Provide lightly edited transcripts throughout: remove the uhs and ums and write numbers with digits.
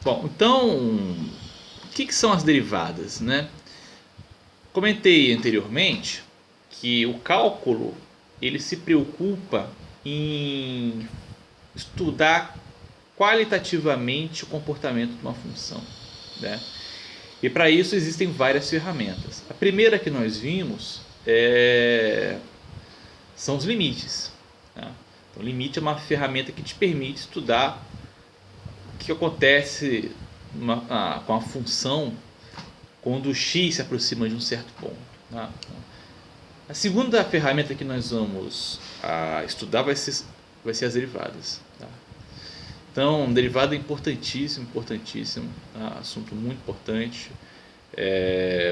Bom, então, o que são as derivadas, né? Comentei anteriormente que o cálculo ele se preocupa em estudar qualitativamente o comportamento de uma função, né? E para isso existem várias ferramentas. A primeira que nós vimos são os limites, né? Então, o limite é uma ferramenta que te permite estudar o que acontece com a função quando o x se aproxima de um certo ponto, né? A segunda ferramenta que nós vamos estudar vai ser as derivadas, tá? Então, derivada é importantíssimo, importantíssimo, tá? Assunto muito importante,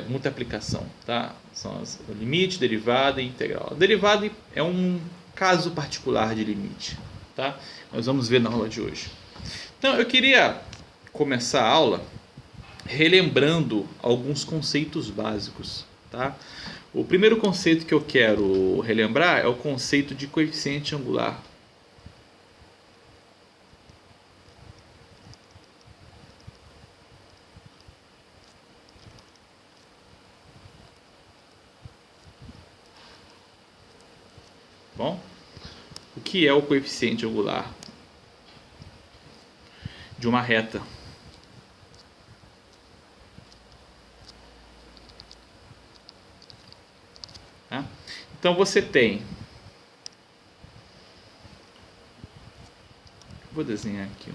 muita aplicação, tá? São o limite, derivada e integral. A derivada é um caso particular de limite, tá? Nós vamos ver na aula de hoje. Então, eu queria começar a aula relembrando alguns conceitos básicos, tá? O primeiro conceito que eu quero relembrar é o conceito de coeficiente angular. Bom, o que é o coeficiente angular de uma reta? Tá? Então você tem, vou desenhar aqui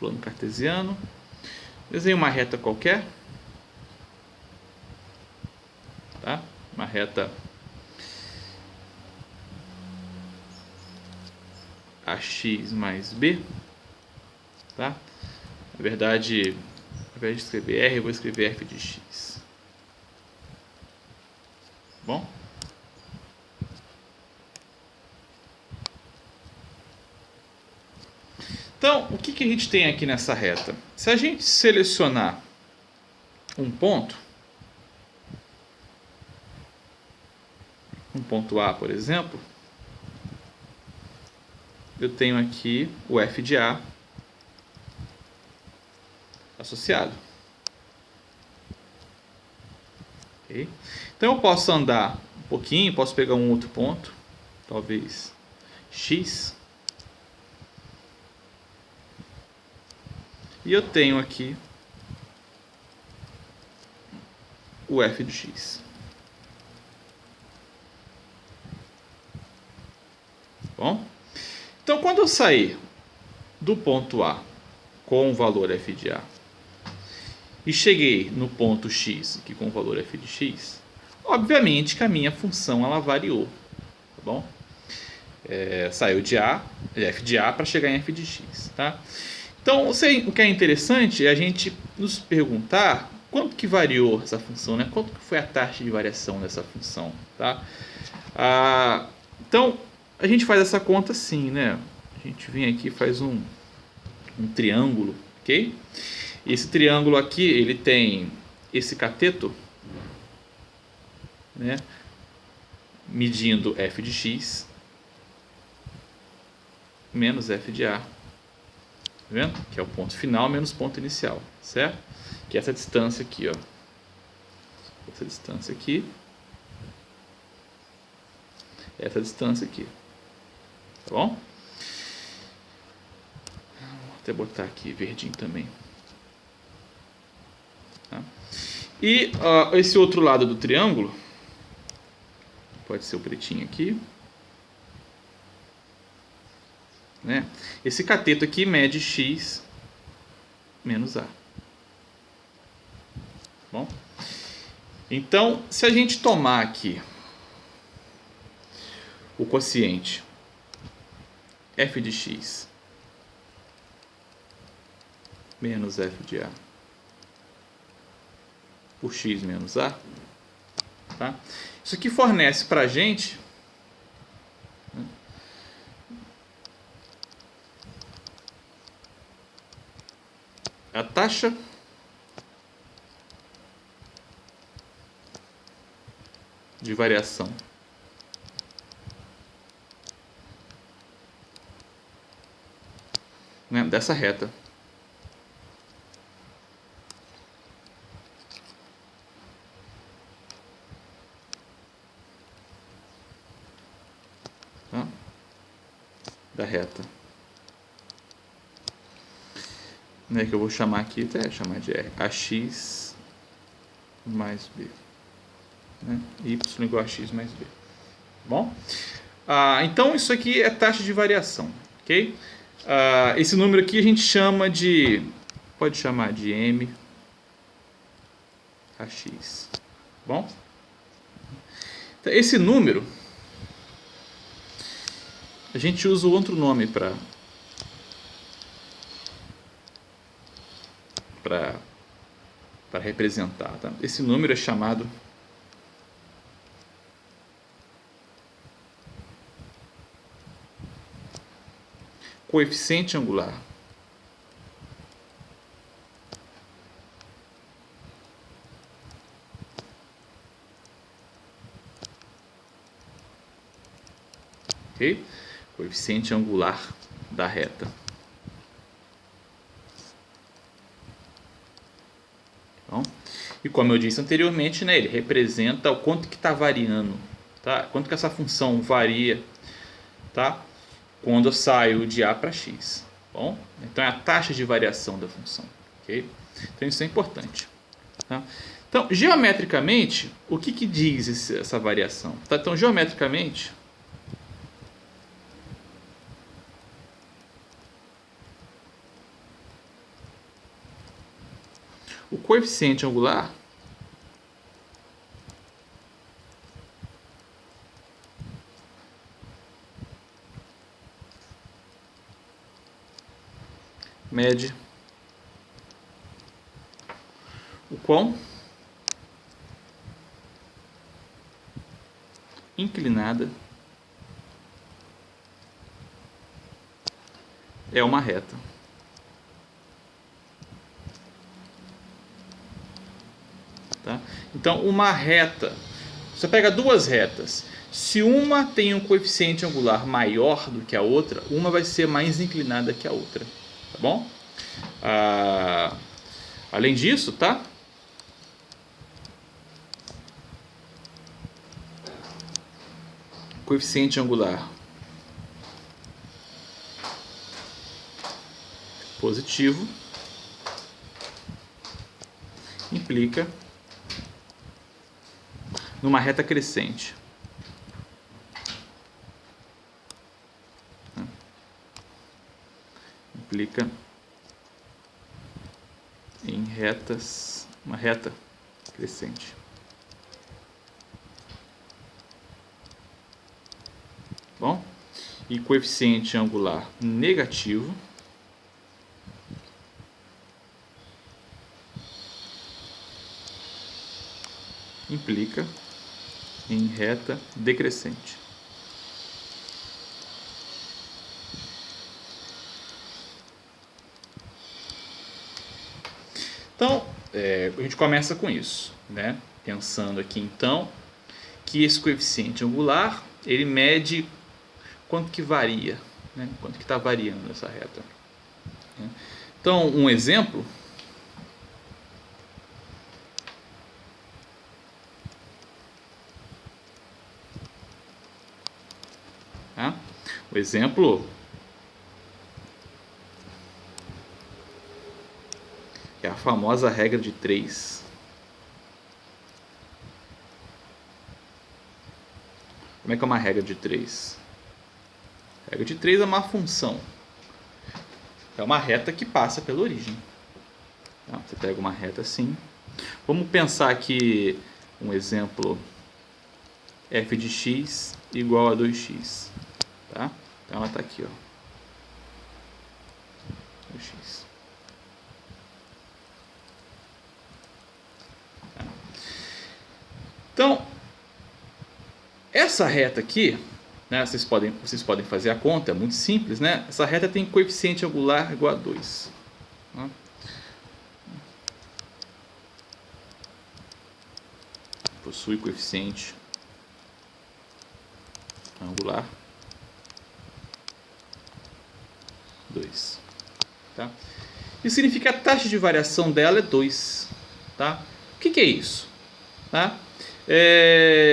plano cartesiano, desenho uma reta qualquer, tá? Uma reta AX mais B, tá? Na verdade, ao invés de escrever R, eu vou escrever f de x. Bom? Então, o que a gente tem aqui nessa reta? Se a gente selecionar um ponto A, por exemplo, eu tenho aqui o f de A associado. Okay? Então eu posso andar um pouquinho, posso pegar um outro ponto, talvez X, e eu tenho aqui o f de x. Bom, então quando eu sair do ponto A com o valor f de A e cheguei no ponto x aqui com o valor f de x, obviamente que a minha função ela variou, tá bom? Saiu de f de A para chegar em f de x, tá? Então, o que é interessante é a gente nos perguntar quanto que variou essa função, né? Quanto que foi a taxa de variação dessa função, tá? Então, a gente faz essa conta assim, né? A gente vem aqui e faz um triângulo, ok? Esse triângulo aqui, ele tem esse cateto, né? Medindo f de x menos f de A. Tá vendo? Que é o ponto final menos ponto inicial, certo? Que é essa distância aqui, ó. Essa distância aqui. Essa distância aqui. Tá bom? Vou até botar aqui verdinho também. Tá? E esse outro lado do triângulo, pode ser o pretinho aqui, né? Esse cateto aqui mede x menos A. Bom, então, se a gente tomar aqui o quociente f de x menos f de A por x menos A, tá? Isso aqui fornece para a gente, né, a taxa de variação né, dessa reta. Tá? Da reta. Né, que eu vou chamar aqui, até chamar de R, AX mais B. Né? Y igual a X mais B. Bom? Então, isso aqui é taxa de variação. Ok? Esse número aqui a gente chama de... Pode chamar de M AX. Bom? Então, esse número... A gente usa outro nome para representar. Tá? Esse número é chamado coeficiente angular. Ok? Coeficiente angular da reta. Bom, e como eu disse anteriormente, né, ele representa o quanto que está variando, tá? Quanto que essa função varia, tá? Quando eu saio de A para X. Bom, então é a taxa de variação da função. Ok? Então isso é importante. Tá? Então, geometricamente, o que diz essa variação? Tá? Então, geometricamente... O coeficiente angular mede o quão inclinada é uma reta. Tá? Então, uma reta, você pega duas retas, se uma tem um coeficiente angular maior do que a outra, uma vai ser mais inclinada que a outra, tá bom? Além disso, tá? Coeficiente angular positivo implica numa reta crescente. Implica em uma reta crescente. Bom? E coeficiente angular negativo implica em reta decrescente. Então, a gente começa com isso, né? Pensando aqui então que esse coeficiente angular ele mede quanto que varia, né? Quanto que está variando essa reta. Então, um exemplo tá? O exemplo é a famosa regra de 3. Como é que é uma regra de 3? A regra de 3 é uma função. É uma reta que passa pela origem. Tá? Você pega uma reta assim. Vamos pensar aqui um exemplo f de x igual a 2x. Tá? Então ela está aqui, ó. 2x. Tá? Então, essa reta aqui, né, vocês podem fazer a conta, é muito simples, né? Essa reta tem coeficiente angular igual a 2. Tá? Possui coeficiente angular 2. Tá? Isso significa que a taxa de variação dela é 2. Tá? O que é isso? Tá?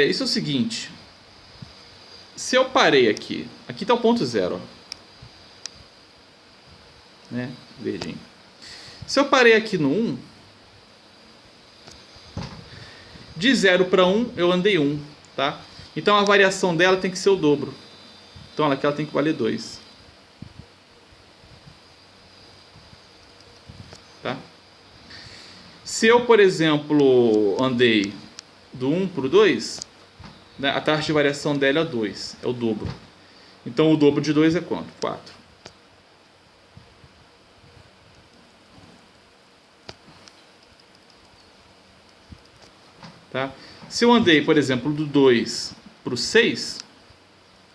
Isso é o seguinte. Se eu parei aqui está o ponto zero. Né? Verdinho. Se eu parei aqui no 1, de 0 para 1 eu andei 1. Tá? Então a variação dela tem que ser o dobro. Então aqui ela tem que valer 2. Tá? Se eu, por exemplo, andei do 1 para o 2, né, a taxa de variação dela é 2, é o dobro. Então o dobro de 2 é quanto? 4. Tá? Se eu andei, por exemplo, do 2 para o 6,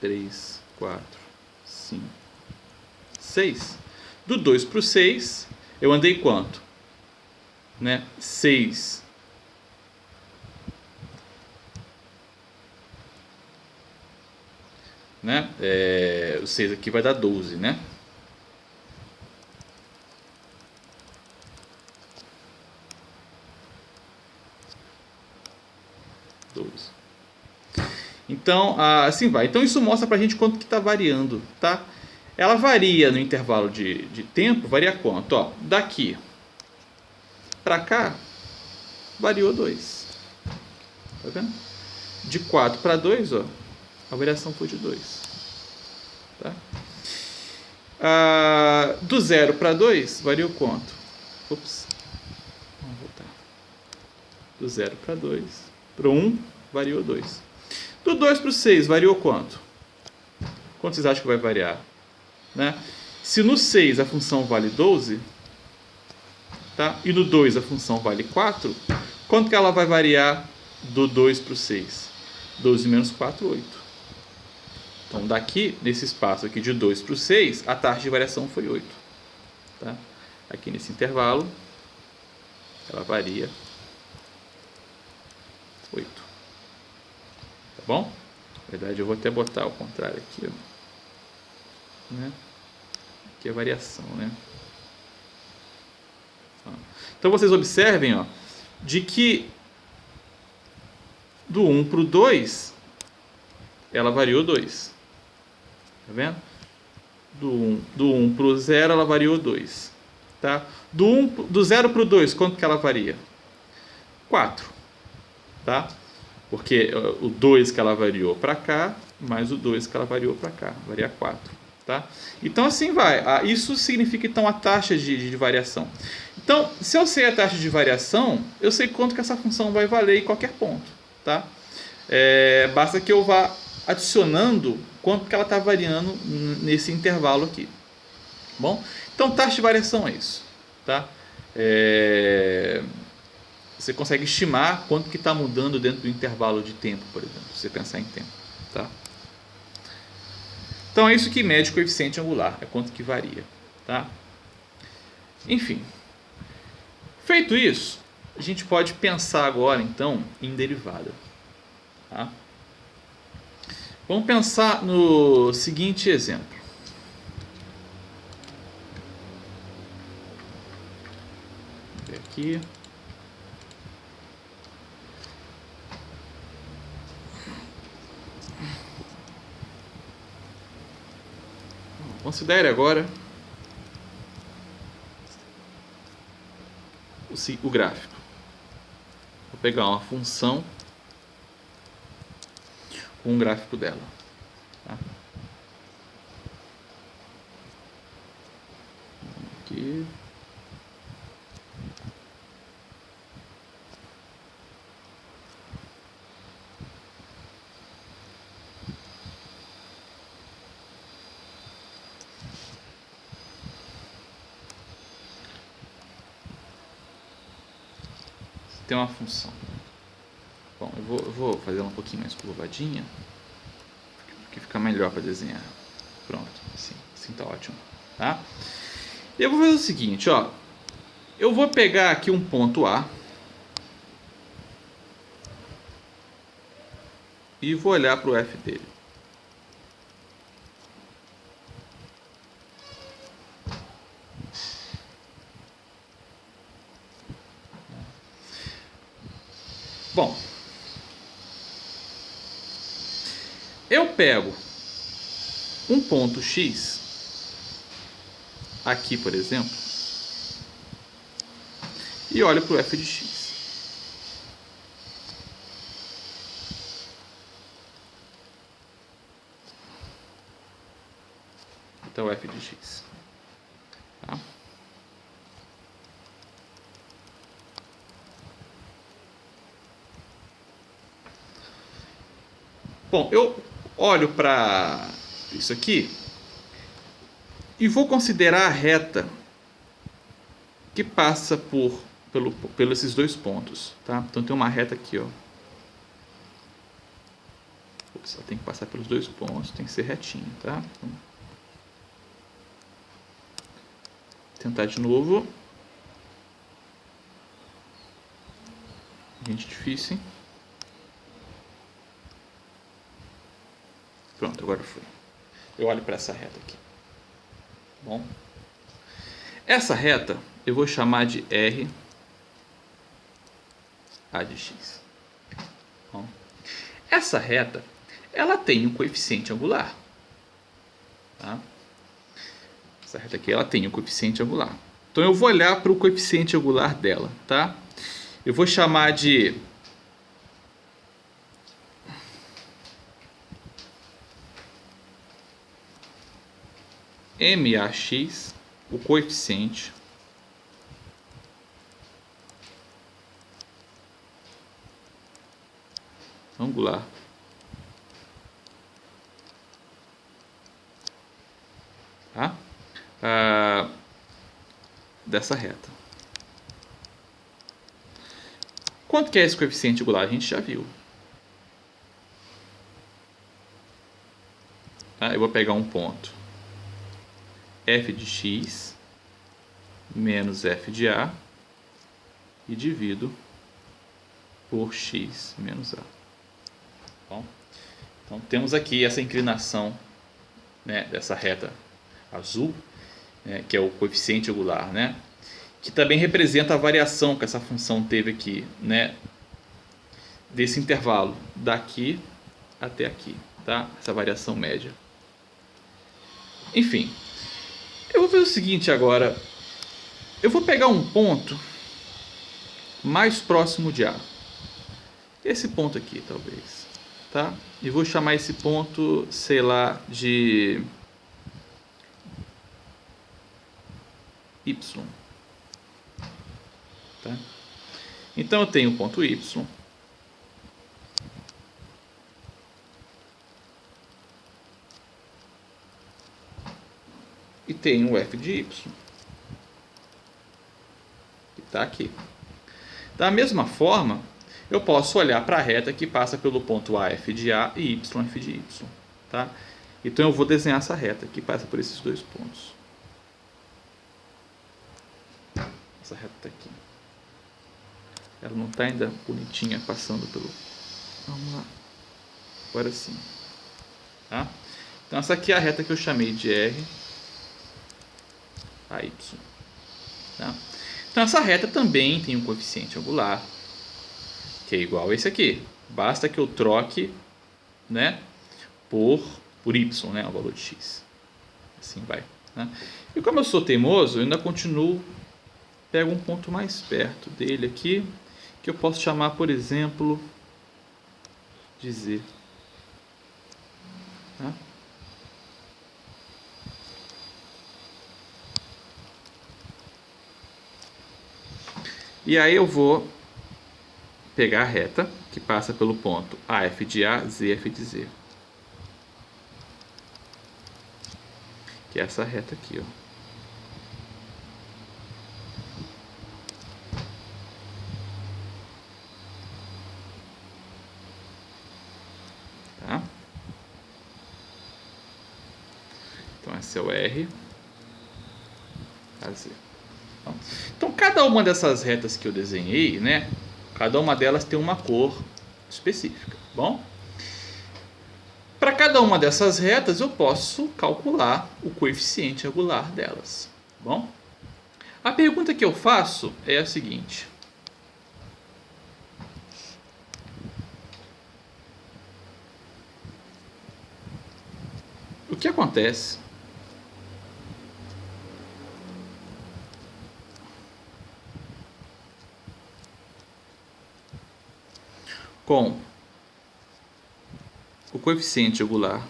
3, 4, 5, 6. Do 2 para o 6, eu andei quanto? Né? 6. Né? O 6 aqui vai dar 12, né? Então, assim vai. Então, isso mostra pra gente quanto que está variando, tá? Ela varia no intervalo de tempo, varia quanto? Ó, daqui para cá, variou 2. Tá vendo? De 4 para 2, ó, a variação foi de 2. Tá? Do 0 para 2, variou quanto? Ops. Vamos voltar. Do 0 para 2. Para 1, variou 2. Do 2 para o 6, variou quanto? Quanto vocês acham que vai variar? Né? Se no 6 a função vale 12, tá? E no 2 a função vale 4, quanto que ela vai variar do 2 para o 6? 12 menos 4, 8. Então daqui, nesse espaço aqui de 2 para o 6, a taxa de variação foi 8. Tá? Aqui nesse intervalo, ela varia 8. Tá bom? Na verdade, eu vou até botar ao contrário aqui, ó. Né? Aqui é a variação, né? Então vocês observem, ó, de que do 1 para o 2, ela variou 2. Tá vendo? Do 1 para o 0, ela variou 2. Tá? Do 0 para o 2, quanto que ela varia? 4. Tá? Porque o 2 que ela variou para cá, mais o 2 que ela variou para cá, varia 4. Tá? Então assim vai. Isso significa então a taxa de variação. Então, se eu sei a taxa de variação, eu sei quanto que essa função vai valer em qualquer ponto. Tá? Basta que eu vá adicionando quanto que ela está variando nesse intervalo aqui. Bom? Então, taxa de variação é isso. Tá? Você consegue estimar quanto que está mudando dentro do intervalo de tempo, por exemplo, se você pensar em tempo. Tá? Então, é isso que mede o coeficiente angular, é quanto que varia. Tá? Enfim, feito isso, a gente pode pensar agora, então, em derivada. Tá? Vamos pensar no seguinte exemplo. Vou ver aqui. Considere agora o gráfico. Vou pegar uma função com um gráfico dela. Tá? Aqui. Tem uma função. Bom, eu vou fazer ela um pouquinho mais curvadinha, porque fica melhor para desenhar. Pronto, assim tá ótimo. Tá? Eu vou fazer o seguinte, ó. Eu vou pegar aqui um ponto A e vou olhar para o f dele. Bom, eu pego um ponto X, aqui por exemplo, e olho para o f de x. Então, f de x. Tá? Bom, eu olho para isso aqui e vou considerar a reta que passa pelos esses dois pontos. Tá? Então, tem uma reta aqui, ó. Só tem que passar pelos dois pontos, tem que ser retinho, tá? Então, tentar de novo. Gente, difícil, hein? Pronto, agora foi. Eu olho para essa reta aqui. Bom, essa reta eu vou chamar de R A de x. Bom, essa reta, ela tem um coeficiente angular. Tá? Essa reta aqui, ela tem um coeficiente angular. Então, eu vou olhar para o coeficiente angular dela, tá? Eu vou chamar de MAX, o coeficiente angular tá? Dessa reta. Quanto que é esse coeficiente angular? A gente já viu. Tá? Eu vou pegar um ponto f de x menos f de a e divido por x menos a. Bom, então temos aqui essa inclinação, né, dessa reta azul, né, que é o coeficiente angular, né, que também representa a variação que essa função teve aqui, né, desse intervalo daqui até aqui, tá? Essa variação média. Enfim, eu vou fazer o seguinte agora. Eu vou pegar um ponto mais próximo de A. Esse ponto aqui, talvez. Tá? E vou chamar esse ponto, sei lá, de Y. Tá? Então, eu tenho o ponto Y. E tenho o f de y, que está aqui. Da mesma forma, eu posso olhar para a reta que passa pelo ponto A, f de A, e Y, f de Y. Tá? Então, eu vou desenhar essa reta que passa por esses dois pontos. Essa reta está aqui. Ela não está ainda bonitinha passando pelo... Vamos lá. Agora sim. Tá? Então, essa aqui é a reta que eu chamei de R a y. Tá? Então, essa reta também tem um coeficiente angular, que é igual a esse aqui. Basta que eu troque, né, por y, né, o valor de x. Assim vai. Né? E como eu sou teimoso, eu ainda continuo, pego um ponto mais perto dele aqui, que eu posso chamar, por exemplo, de z. Tá? E aí eu vou pegar a reta que passa pelo ponto AF de A, ZF de Z. Que é essa reta aqui, ó. Tá? Então esse é o R a Z. Então, cada uma dessas retas que eu desenhei, né, cada uma delas tem uma cor específica. Bom, para cada uma dessas retas eu posso calcular o coeficiente angular delas. Bom, a pergunta que eu faço é a seguinte: O que acontece com o coeficiente angular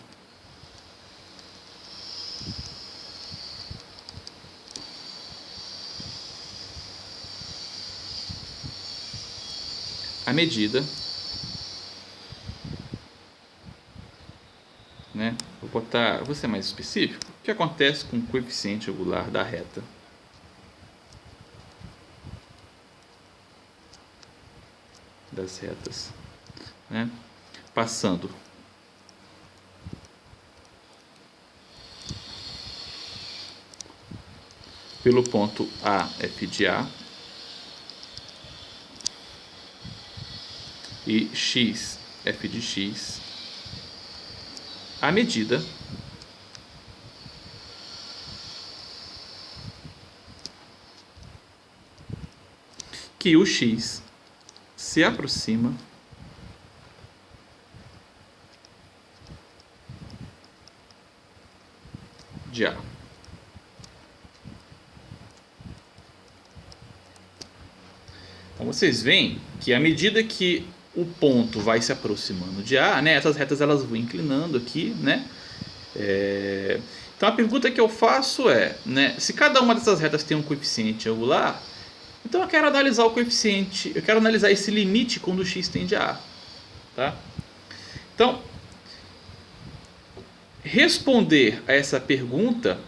à medida, né? Vou ser mais específico. O que acontece com o coeficiente angular da reta? Das retas, né? Passando pelo ponto A, f de A, e x, f de x, à medida que o x se aproxima de A. Então vocês veem que à medida que o ponto vai se aproximando de A, né, essas retas elas vão inclinando aqui, né? Então a pergunta que eu faço é, né, se cada uma dessas retas tem um coeficiente angular, então eu quero analisar o coeficiente, eu quero analisar esse limite quando o x tende a A, tá? Então, responder a essa pergunta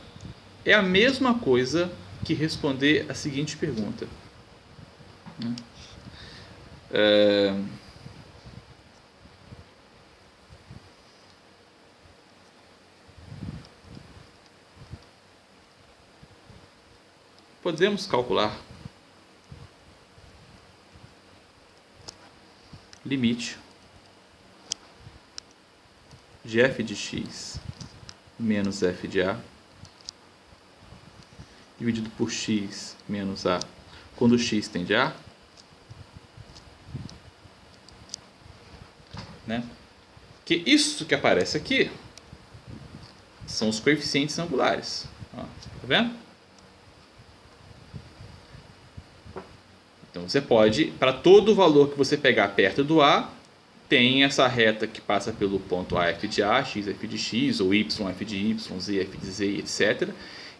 é a mesma coisa que responder a seguinte pergunta. Podemos calcular limite de f de x menos f de A dividido por x menos A quando x tende a A, né? Que isso que aparece aqui são os coeficientes angulares. Ó, tá vendo? Então você pode, para todo valor que você pegar perto do A, tem essa reta que passa pelo ponto A f de A, x f de x, ou y f de y, z f de z, etc.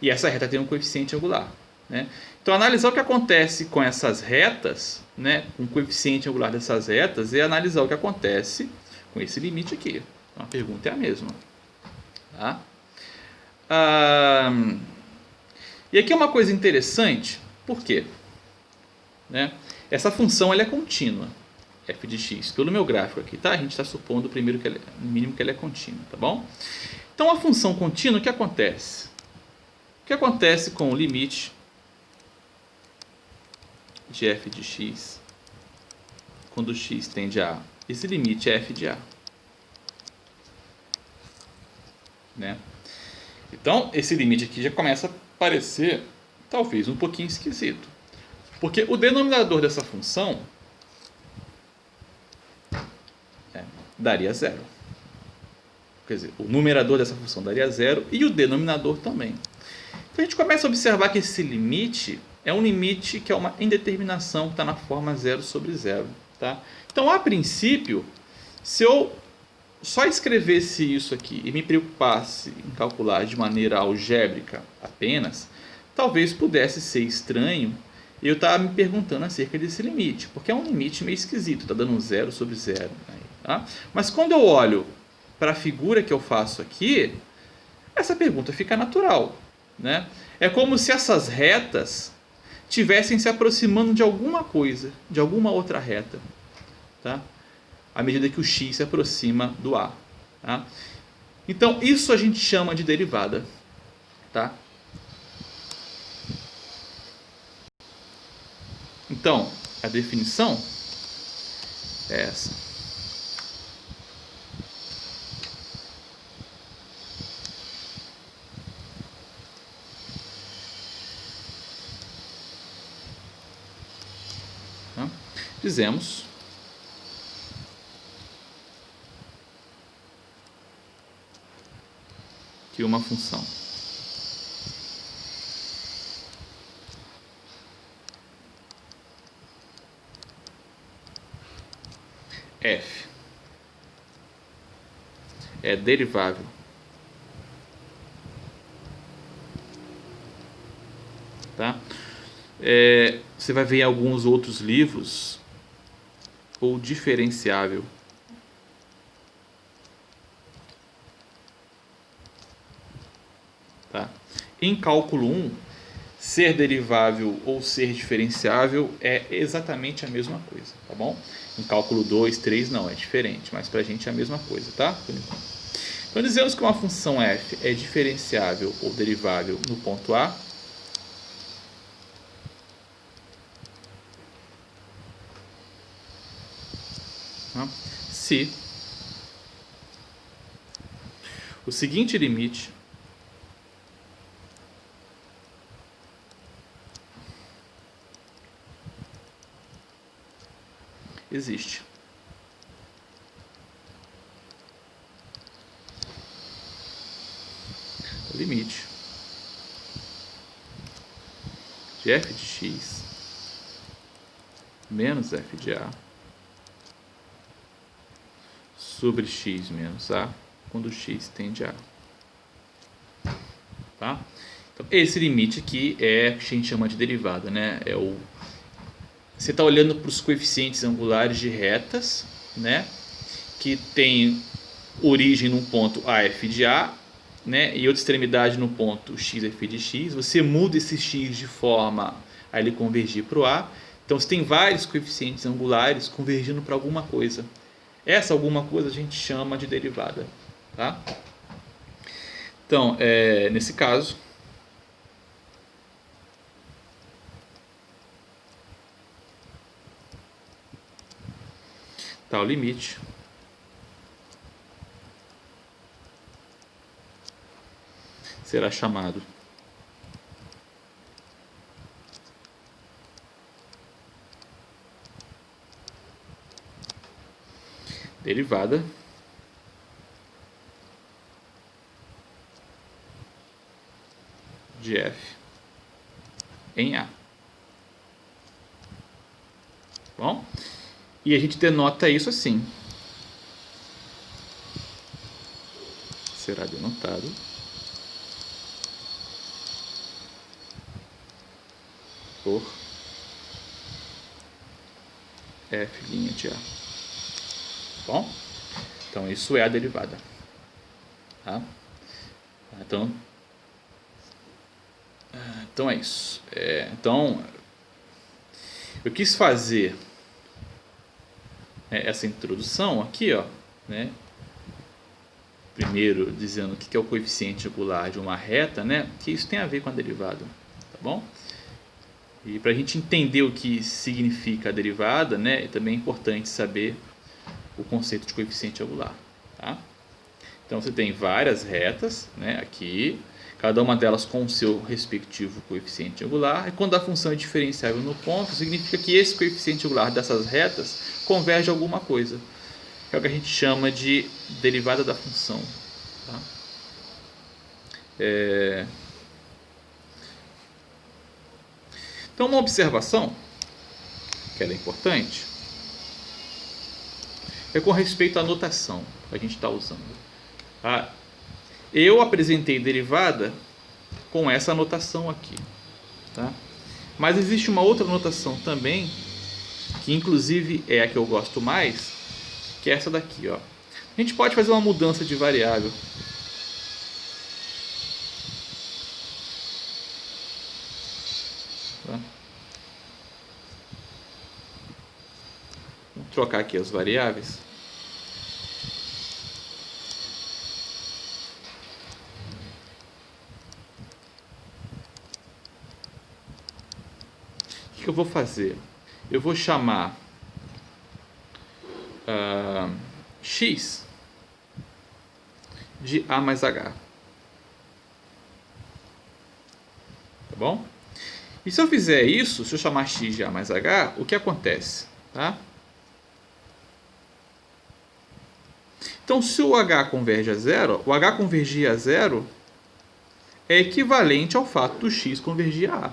E essa reta tem um coeficiente angular, né? Então analisar o que acontece com essas retas, né, com o coeficiente angular dessas retas, é analisar o que acontece com esse limite aqui. Então a pergunta é a mesma. Tá? E aqui é uma coisa interessante, por quê? Né? Essa função ela é contínua, f de x, pelo meu gráfico aqui, tá? A gente está supondo primeiro que ela no mínimo que ela é contínua, tá bom? Então a função contínua, o que acontece? O que acontece com o limite de f de x quando x tende a A? Esse limite é f de A, né? Então esse limite aqui já começa a parecer talvez um pouquinho esquisito, porque o denominador dessa função daria zero. Quer dizer, o numerador dessa função daria zero e o denominador também. Então a gente começa a observar que esse limite é um limite que é uma indeterminação que está na forma 0 sobre 0. Tá? Então, a princípio, se eu só escrevesse isso aqui e me preocupasse em calcular de maneira algébrica apenas, talvez pudesse ser estranho eu estava me perguntando acerca desse limite, porque é um limite meio esquisito, está dando 0 sobre 0. Tá? Mas quando eu olho para a figura que eu faço aqui, essa pergunta fica natural, né? É como se essas retas tivessem se aproximando de alguma coisa, de alguma outra reta, tá? À medida que o x se aproxima do A. Tá? Então, isso a gente chama de derivada. Tá? Então, a definição é essa. Tá? Dizemos que uma função f é derivável tá? Você vai ver em alguns outros livros ou diferenciável. Tá? Em cálculo 1, ser derivável ou ser diferenciável é exatamente a mesma coisa, tá bom? Em cálculo 2, 3 não, é diferente, mas pra gente é a mesma coisa, tá? Por enquanto. Então dizemos que uma função f é diferenciável ou derivável no ponto A, tá? Se o seguinte limite existe. O limite de f de x menos f de a sobre x menos a quando x tende a. Tá? Então, esse limite aqui é o que a gente chama de derivada, né? Você está olhando para os coeficientes angulares de retas, né? Que tem origem num ponto AF de A, né? E outra extremidade no ponto XF de X. Você muda esse X de forma a ele convergir para o A. Então você tem vários coeficientes angulares convergindo para alguma coisa. Essa alguma coisa a gente chama de derivada, tá? Então, nesse caso, tá o limite será chamado derivada de f em A. Bom? E a gente denota isso assim. Será denotado por f' de A. Bom? Então isso é a derivada. Tá? Então é isso. Então eu quis fazer essa introdução aqui, ó, né? Primeiro dizendo o que é o coeficiente angular de uma reta, né? Que isso tem a ver com a derivada, tá bom? E para a gente entender o que significa a derivada, né? Também é importante saber o conceito de coeficiente angular, tá? Então você tem várias retas, né? Aqui, cada uma delas com o seu respectivo coeficiente angular. E quando a função é diferenciável no ponto, significa que esse coeficiente angular dessas retas converge a alguma coisa, que é o que a gente chama de derivada da função. Tá? Então, uma observação que ela é importante é com respeito à notação que a gente está usando. Tá? Eu apresentei derivada com essa notação aqui. Tá? Mas existe uma outra notação também, que inclusive é a que eu gosto mais, que é essa daqui. Ó. A gente pode fazer uma mudança de variável. Tá? Vamos trocar aqui as variáveis. O que eu vou fazer? Eu vou chamar x de A mais H. Tá bom? E se eu fizer isso, se eu chamar x de A mais H, o que acontece? Tá? Então, se o H converge a zero, o H convergir a zero, é equivalente ao fato do x convergir a A.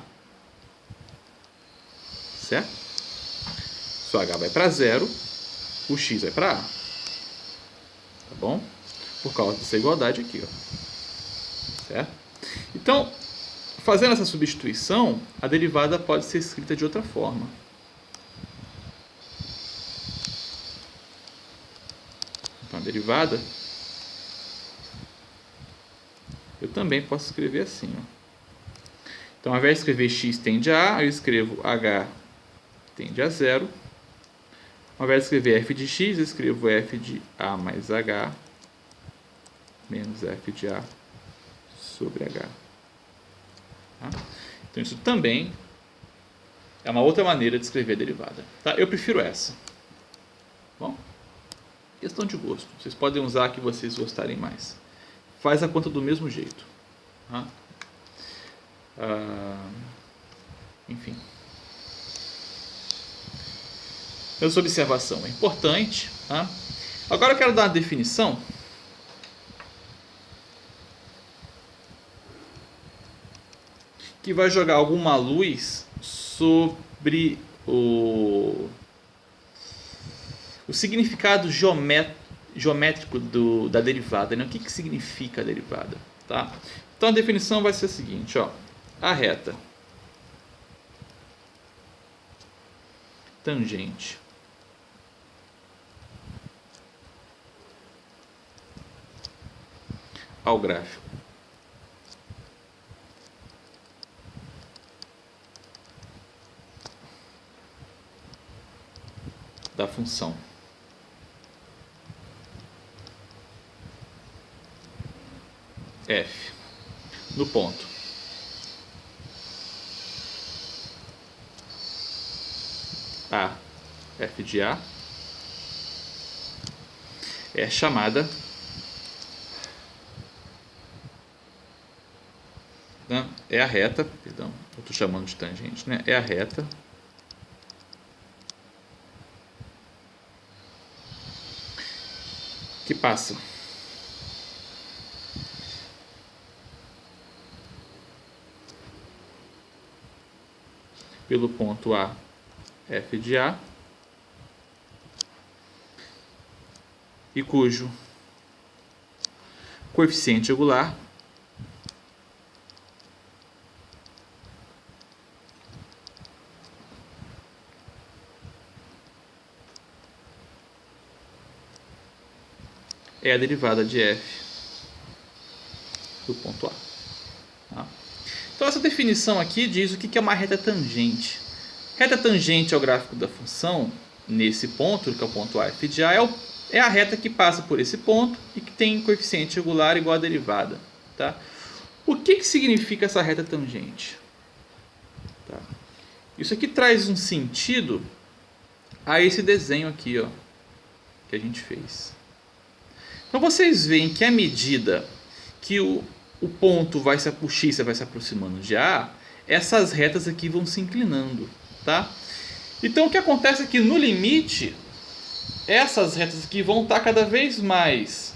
Certo? Se o H vai para 0, o x vai para A. Tá bom? Por causa dessa igualdade aqui, ó. Certo? Então, fazendo essa substituição, a derivada pode ser escrita de outra forma. Então, a derivada, eu também posso escrever assim, ó. Então, ao invés de escrever x tende a A, eu escrevo h tende a 0. Ao invés de escrever f de x, eu escrevo f de a mais h menos f de a sobre h. Tá? Então, isso também é uma outra maneira de escrever a derivada. Tá? Eu prefiro essa. Bom, questão de gosto. Vocês podem usar a que vocês gostarem mais. Faz a conta do mesmo jeito. Tá? Enfim. Essa observação é importante. Tá? Agora eu quero dar uma definição que vai jogar alguma luz sobre o significado geométrico da derivada. Né? O que significa a derivada? Tá? Então a definição vai ser a seguinte: ó, a reta tangente ao gráfico da função f no ponto a f de a é chamada, né, é a reta, perdão, eu estou chamando de tangente, né, é a reta que passa pelo ponto A, f de A, e cujo coeficiente angular é a derivada de f do ponto A. Tá? Então essa definição aqui diz o que é uma reta tangente. Reta tangente ao gráfico da função, nesse ponto, que é o ponto A, f de A, é a reta que passa por esse ponto e que tem coeficiente angular igual à derivada. Tá? O que significa essa reta tangente? Tá? Isso aqui traz um sentido a esse desenho aqui, ó, que a gente fez. Então vocês veem que à medida que o ponto o x vai se aproximando de A, essas retas aqui vão se inclinando. Tá? Então o que acontece é que no limite, essas retas aqui vão estar cada vez mais...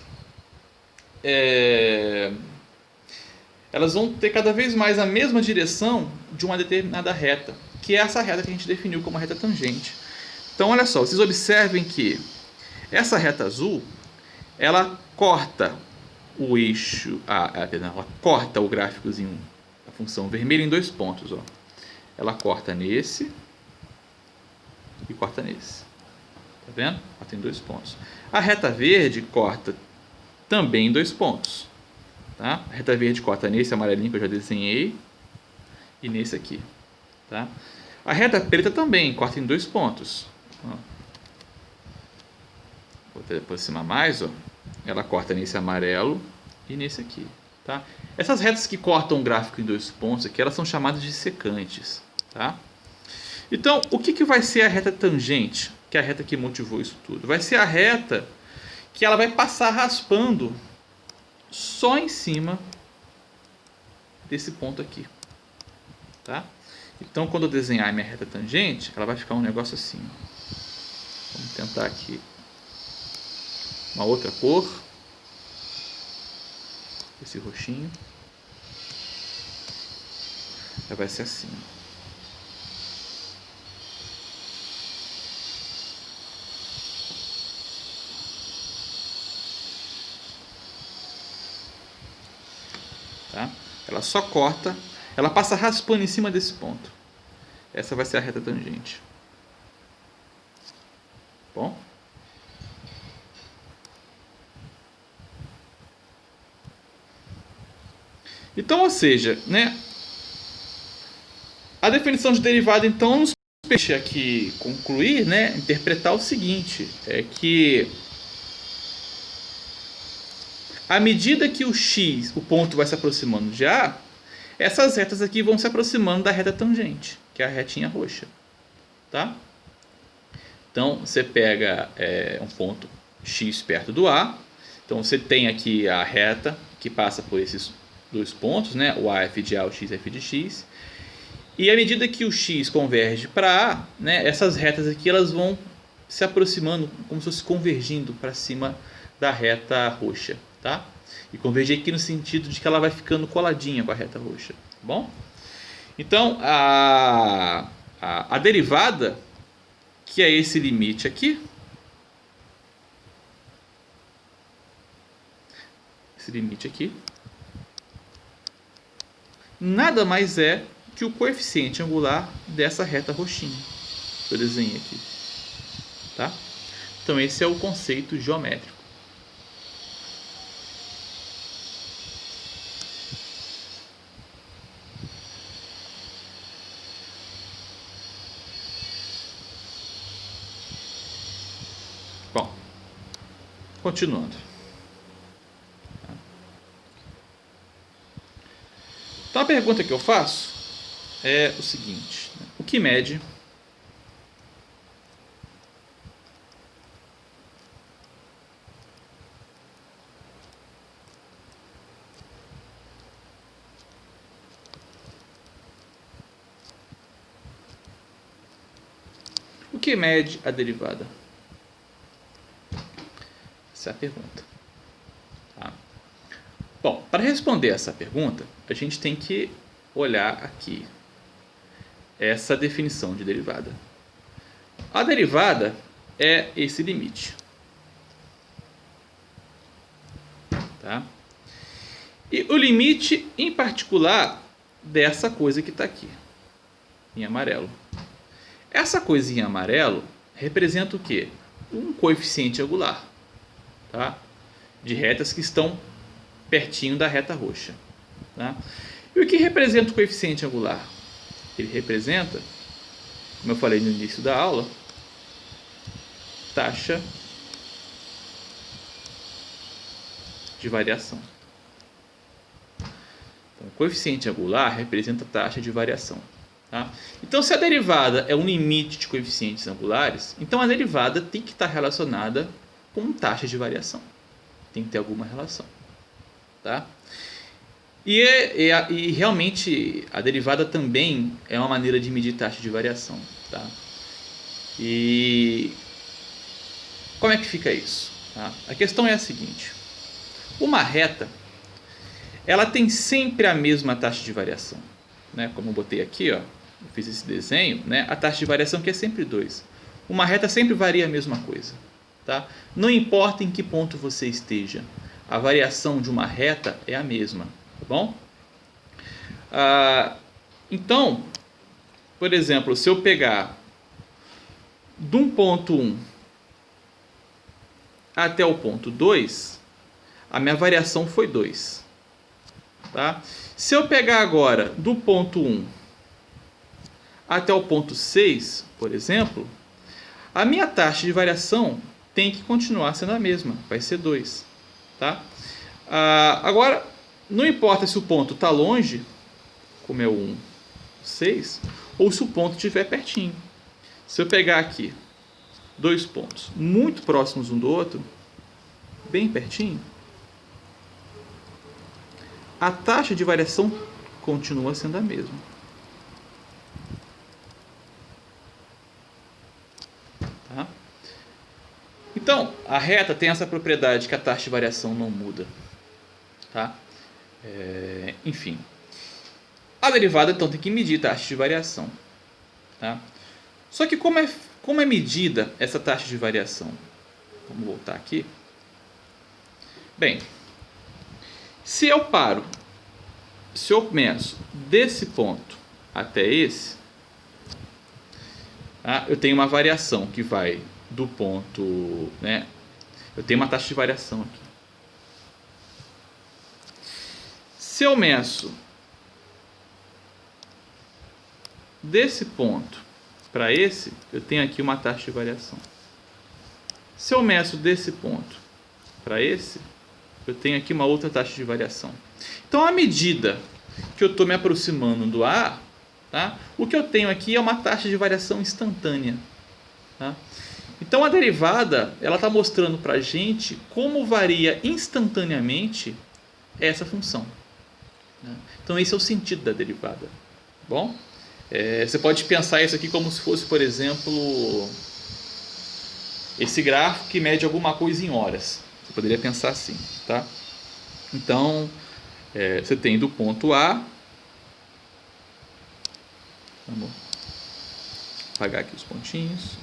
elas vão ter cada vez mais a mesma direção de uma determinada reta, que é essa reta que a gente definiu como reta tangente. Então olha só, vocês observem que essa reta azul, ela corta o eixo, ela corta o gráficozinho da função vermelha em dois pontos. Ó. Ela corta nesse e corta nesse. Tá vendo? Ela tem dois pontos. A reta verde corta também em dois pontos. Tá? A reta verde corta nesse amarelinho que eu já desenhei e nesse aqui. Tá? A reta preta também corta em dois pontos. Ó. Vou aproximar mais. Ó. Ela corta nesse amarelo e nesse aqui. Tá? Essas retas que cortam o gráfico em dois pontos aqui, elas são chamadas de secantes. Tá? Então, o que vai ser a reta tangente? Que é a reta que motivou isso tudo. Vai ser a reta que ela vai passar raspando só em cima desse ponto aqui. Tá? Então, quando eu desenhar a minha reta tangente, ela vai ficar um negócio assim. Vamos tentar aqui uma outra cor. Esse roxinho. vai ser assim. Tá? Ela só corta, ela passa raspando em cima desse ponto. Essa vai ser a reta tangente. Bom? Então, ou seja, né, a definição de derivada então nos deixa aqui concluir, né, interpretar o seguinte, é que à medida que o x, o ponto vai se aproximando de A, essas retas aqui vão se aproximando da reta tangente, que é a retinha roxa. Tá? Então, você pega um ponto x perto do A. Então, você tem aqui a reta que passa por esses dois pontos, né? O A é f de A, o x é f de x. E à medida que o x converge para A, né, essas retas aqui elas vão se aproximando, como se fosse convergindo para cima da reta roxa. Tá? E convergir aqui no sentido de que ela vai ficando coladinha com a reta roxa. Tá bom? Então, a derivada, que é esse limite aqui, nada mais é que o coeficiente angular dessa reta roxinha que eu desenhei aqui. Tá? Então, esse é o conceito geométrico. Bom, continuando. Então a pergunta que eu faço é o seguinte: o que mede a derivada? Essa é a pergunta. Tá? Bom, para responder essa pergunta, a gente tem que olhar aqui essa definição de derivada. A derivada é esse limite. Tá? E o limite, em particular, dessa coisa que está aqui, em amarelo. Essa coisinha amarelo representa o quê? Um coeficiente angular, tá? De retas que estão pertinho da reta roxa. Tá? E o que representa o coeficiente angular? Ele representa, como eu falei no início da aula, taxa de variação. Então, o coeficiente angular representa a taxa de variação. Tá? Então, se a derivada é um limite de coeficientes angulares, então a derivada tem que estar relacionada com taxa de variação. Tem que ter alguma relação. Tá? E realmente a derivada também é uma maneira de medir taxa de variação. Tá? E como é que fica isso? Tá? A questão é a seguinte: uma reta ela tem sempre a mesma taxa de variação. Né? Como eu botei aqui, ó, eu fiz esse desenho, né? A taxa de variação que é sempre 2. Uma reta sempre varia a mesma coisa. Tá? Não importa em que ponto você esteja, a variação de uma reta é a mesma. Tá bom? Então, por exemplo, se eu pegar de um ponto 1 até o ponto 2, a minha variação foi 2. Tá? Se eu pegar agora do ponto 1 até o ponto 6, por exemplo, a minha taxa de variação tem que continuar sendo a mesma, vai ser 2. Tá? Agora, não importa se o ponto está longe, como é o 1, 6, ou se o ponto estiver pertinho. Se eu pegar aqui dois pontos muito próximos um do outro, bem pertinho, a taxa de variação continua sendo a mesma. Tá? Então, a reta tem essa propriedade que a taxa de variação não muda. Tá? Enfim. A derivada então tem que medir taxa de variação. Tá? Só que como é medida essa taxa de variação? Vamos voltar aqui. Bem, se eu meço desse ponto até esse, tá? Eu tenho uma variação que vai do ponto, né? Eu tenho uma taxa de variação aqui. Se eu meço desse ponto para esse, eu tenho aqui uma taxa de variação. Se eu meço desse ponto para esse, eu tenho aqui uma outra taxa de variação. Então, à medida que eu estou me aproximando do A, tá? O que eu tenho aqui é uma taxa de variação instantânea. Tá? Então, a derivada ela está mostrando para a gente como varia instantaneamente essa função. Né? Então, esse é o sentido da derivada. Bom, você pode pensar isso aqui como se fosse, por exemplo, esse gráfico que mede alguma coisa em horas. Você poderia pensar assim, tá? Então, você tem do ponto A. Vamos apagar aqui os pontinhos.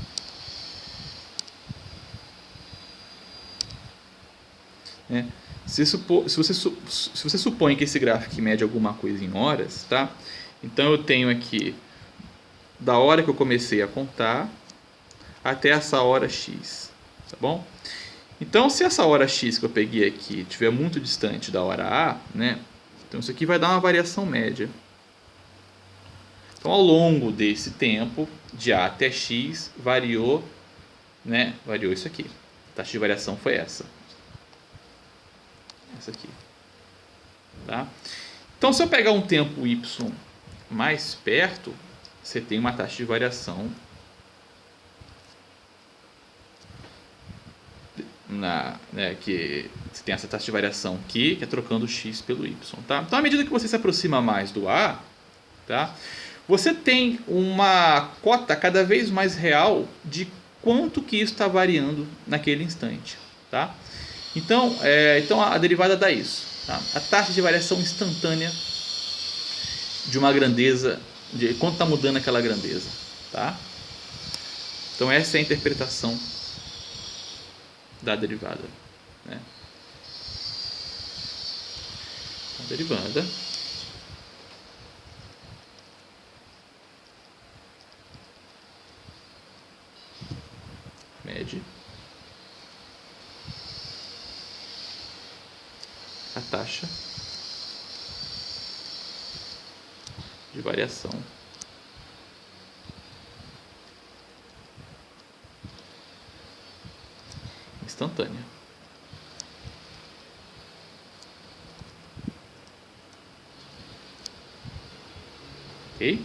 Se você supõe que esse gráfico mede alguma coisa em horas, tá? Então eu tenho aqui da hora que eu comecei a contar até essa hora x, tá bom? Então, se essa hora x que eu peguei aqui estiver muito distante da hora A, né? Então isso aqui vai dar uma variação média. Então, ao longo desse tempo, de A até x, variou, né? Variou isso aqui. A taxa de variação foi essa. Essa aqui. Tá? Então, se eu pegar um tempo y mais perto, você tem uma taxa de variação que você tem essa taxa de variação aqui, que é trocando x pelo y. Tá? Então, à medida que você se aproxima mais do A, tá? Você tem uma cota cada vez mais real de quanto que isso está variando naquele instante. Tá? Então a derivada dá isso. Tá? A taxa de variação instantânea de uma grandeza, de quanto está mudando aquela grandeza. Tá? Então essa é a interpretação da derivada. Né? A derivada mede a taxa de variação instantânea. Ok?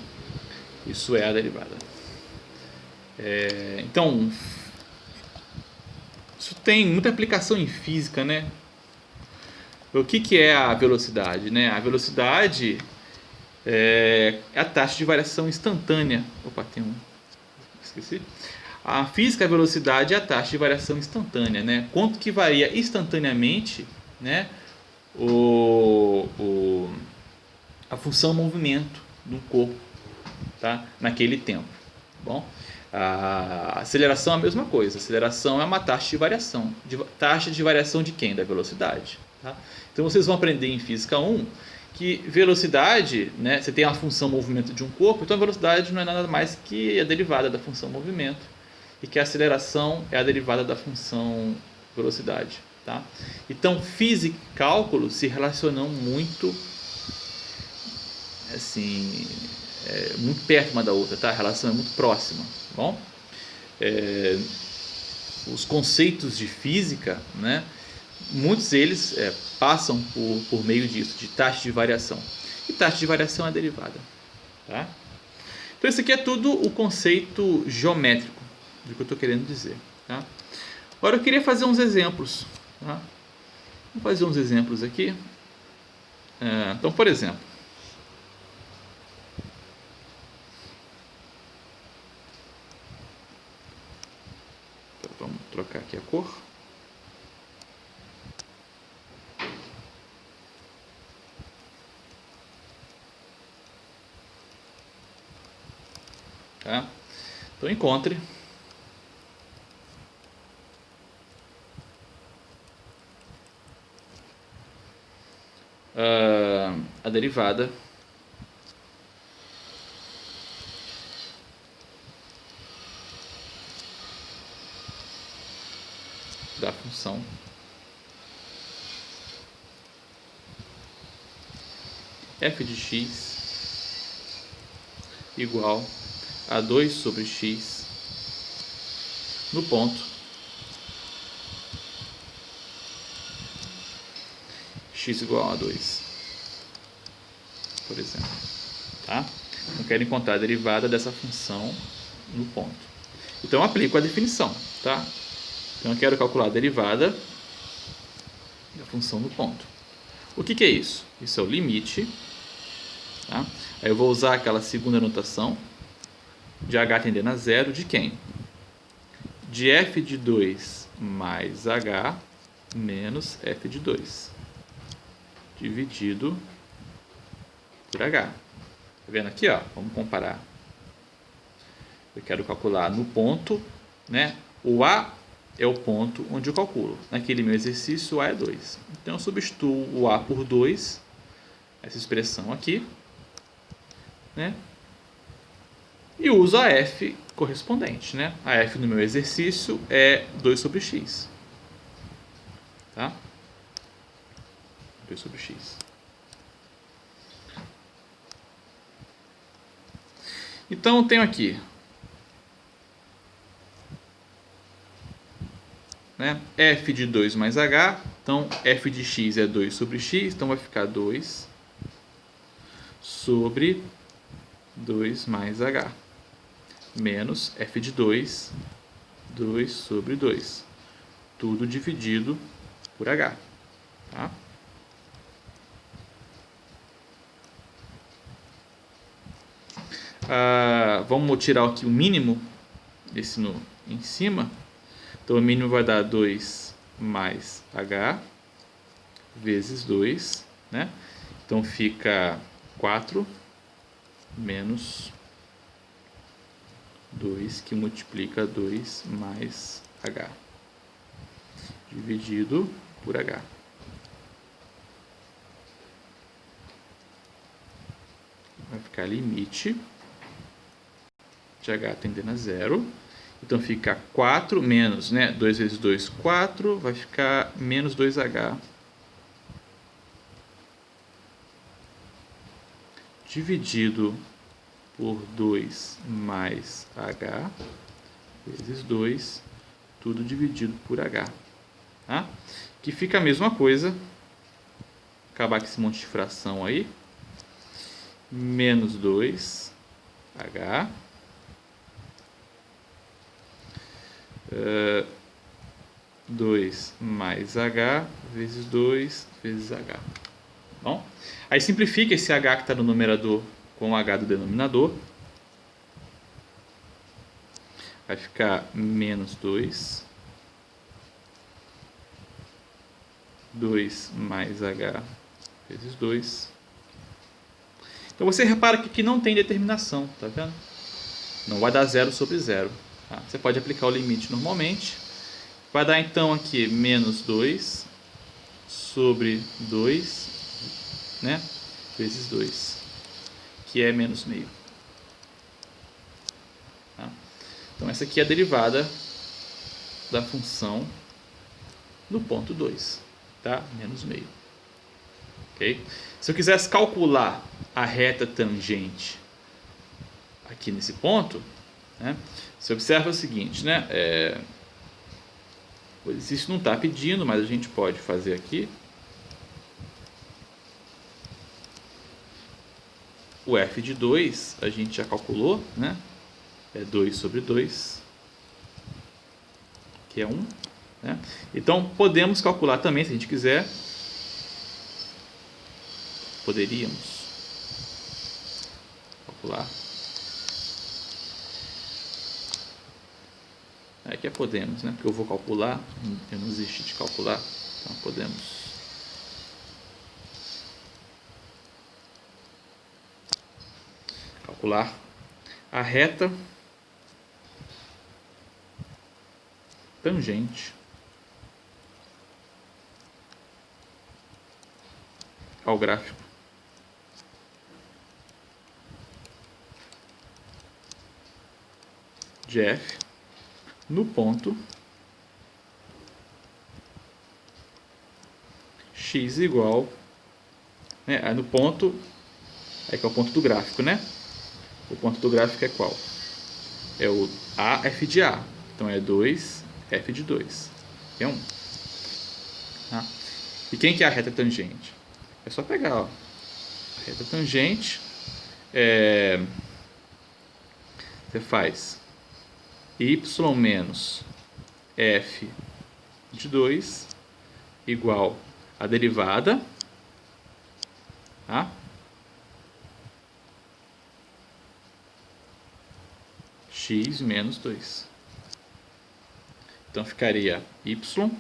Isso é a derivada. Então, isso tem muita aplicação em física, né? O que é a velocidade? Né? A velocidade é a taxa de variação instantânea. Opa, tem um. Esqueci. A física, a velocidade é a taxa de variação instantânea, né? Quanto que varia instantaneamente, né? A função movimento do corpo, tá? Naquele tempo. Bom, a aceleração é a mesma coisa. A aceleração é uma taxa de variação. Taxa de variação de quem? Da velocidade. Tá? Então vocês vão aprender em Física 1 que velocidade, né, você tem a função movimento de um corpo, então a velocidade não é nada mais que a derivada da função movimento, e que a aceleração é a derivada da função velocidade. Tá? Então física e cálculo se relacionam muito, assim, muito perto uma da outra, tá? A relação é muito próxima. Bom, os conceitos de física, né, muitos deles passam por meio disso, de taxa de variação. E taxa de variação é a derivada. Tá? Então isso aqui é tudo o conceito geométrico do que eu estou querendo dizer. Tá? Agora eu queria fazer uns exemplos. Tá? Vou fazer uns exemplos aqui. Então, por exemplo, vamos trocar aqui a cor. Tá? Então encontre a derivada da função f de x igual a 2 sobre x no ponto x igual a 2, por exemplo. Tá? Eu quero encontrar a derivada dessa função no ponto. Então eu aplico a definição. Tá? Então eu quero calcular a derivada da função no ponto. O que é isso? Isso é o limite. Tá? Aí eu vou usar aquela segunda notação de h tendendo a zero de quem? De f de 2 mais h menos f de 2 dividido por h. Tá vendo aqui? Ó? Vamos comparar. Eu quero calcular no ponto, né? O a é o ponto onde eu calculo. Naquele meu exercício, o a é 2. Então eu substituo o a por 2, essa expressão aqui, né? E uso a f correspondente, né? A f no meu exercício é 2 sobre x. Tá? 2 sobre x. Então eu tenho aqui, né, f de 2 mais h. Então f de x é 2 sobre x. Então vai ficar 2 sobre 2 mais h. Menos f de 2, 2 sobre 2. Tudo dividido por h. Tá? Vamos tirar aqui o mínimo, esse em cima. Então o mínimo vai dar 2 mais h vezes 2, né? Então fica 4 menos 2, que multiplica 2 mais h, dividido por h. Vai ficar limite de h tendendo a zero. Então fica 4 menos, né? 2 vezes 2, 4. Vai ficar menos 2h. Dividido por 2 mais h vezes 2. Tudo dividido por h. Tá? Que fica a mesma coisa. Acabar com esse monte de fração aí. Menos 2h. 2 mais h vezes 2 vezes h. Bom, aí simplifica esse h que está no numerador com o h do denominador. Vai ficar menos 2. 2 mais h vezes 2. Então você repara que aqui não tem determinação, tá vendo? Não vai dar 0 sobre 0. Tá? Você pode aplicar o limite normalmente. Vai dar então aqui menos 2 sobre 2, né? Vezes 2, que é menos meio. Tá? Então essa aqui é a derivada da função no ponto 2, tá? Menos meio. Ok? Se eu quisesse calcular a reta tangente aqui nesse ponto, né? Você observa o seguinte, né? O exercício não está pedindo, mas a gente pode fazer aqui. O f de 2 a gente já calculou, né? É 2 sobre 2, que é 1. Né? Então podemos calcular também, se a gente quiser. Poderíamos calcular. Aqui é podemos, né? Porque eu vou calcular, eu não existe de calcular, então podemos. Calcular a reta tangente ao gráfico de f no ponto x igual, né, no ponto, que é o ponto do gráfico, né? O ponto do gráfico é qual? É o AF de A. Então é 2F de 2. É 1. Tá? E quem que é a reta tangente? É só pegar, ó. A reta tangente você faz y menos f de 2 igual a derivada, tá? X menos 2. Então ficaria y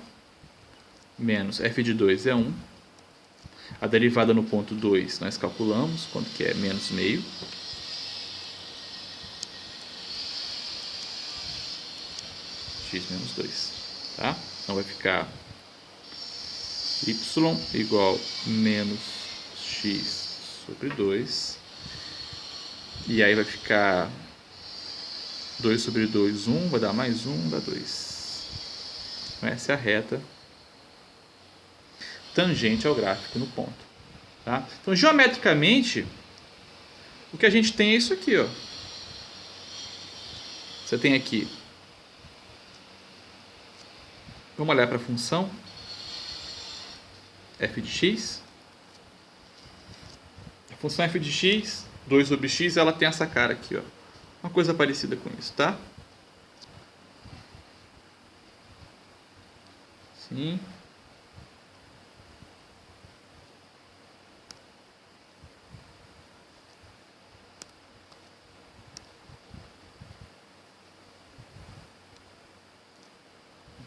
menos f de 2 é 1. A derivada no ponto 2 nós calculamos, quanto que é menos meio. X menos 2. Tá? Então vai ficar y igual menos x sobre 2. E aí vai ficar 2 sobre 2, 1, vai dar mais 1, dá 2. Então essa é a reta tangente ao gráfico no ponto. Tá? Então, geometricamente, o que a gente tem é isso aqui. Ó. Você tem aqui. Vamos olhar para a função f de x. A função f de x, 2 sobre x, ela tem essa cara aqui. Ó. Uma coisa parecida com isso, tá? Sim.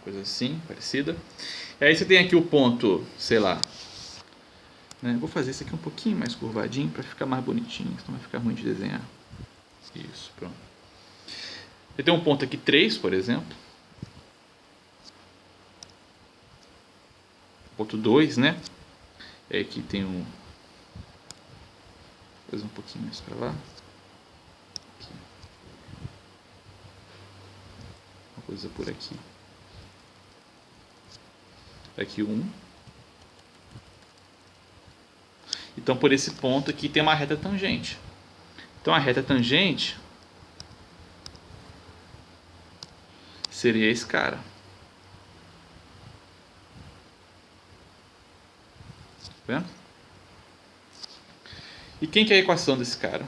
Coisa assim, parecida. E aí você tem aqui o ponto, sei lá, né? Vou fazer isso aqui um pouquinho mais curvadinho para ficar mais bonitinho, senão vai ficar ruim de desenhar. Isso, pronto. Você tem um ponto aqui 3, por exemplo. Ponto 2, né? E aí aqui tem um... Vou fazer um pouquinho mais para lá. Aqui. Uma coisa por aqui. Aqui 1. Então, por esse ponto aqui tem uma reta tangente. Então, a reta tangente seria esse cara. Tá vendo? E quem que é a equação desse cara?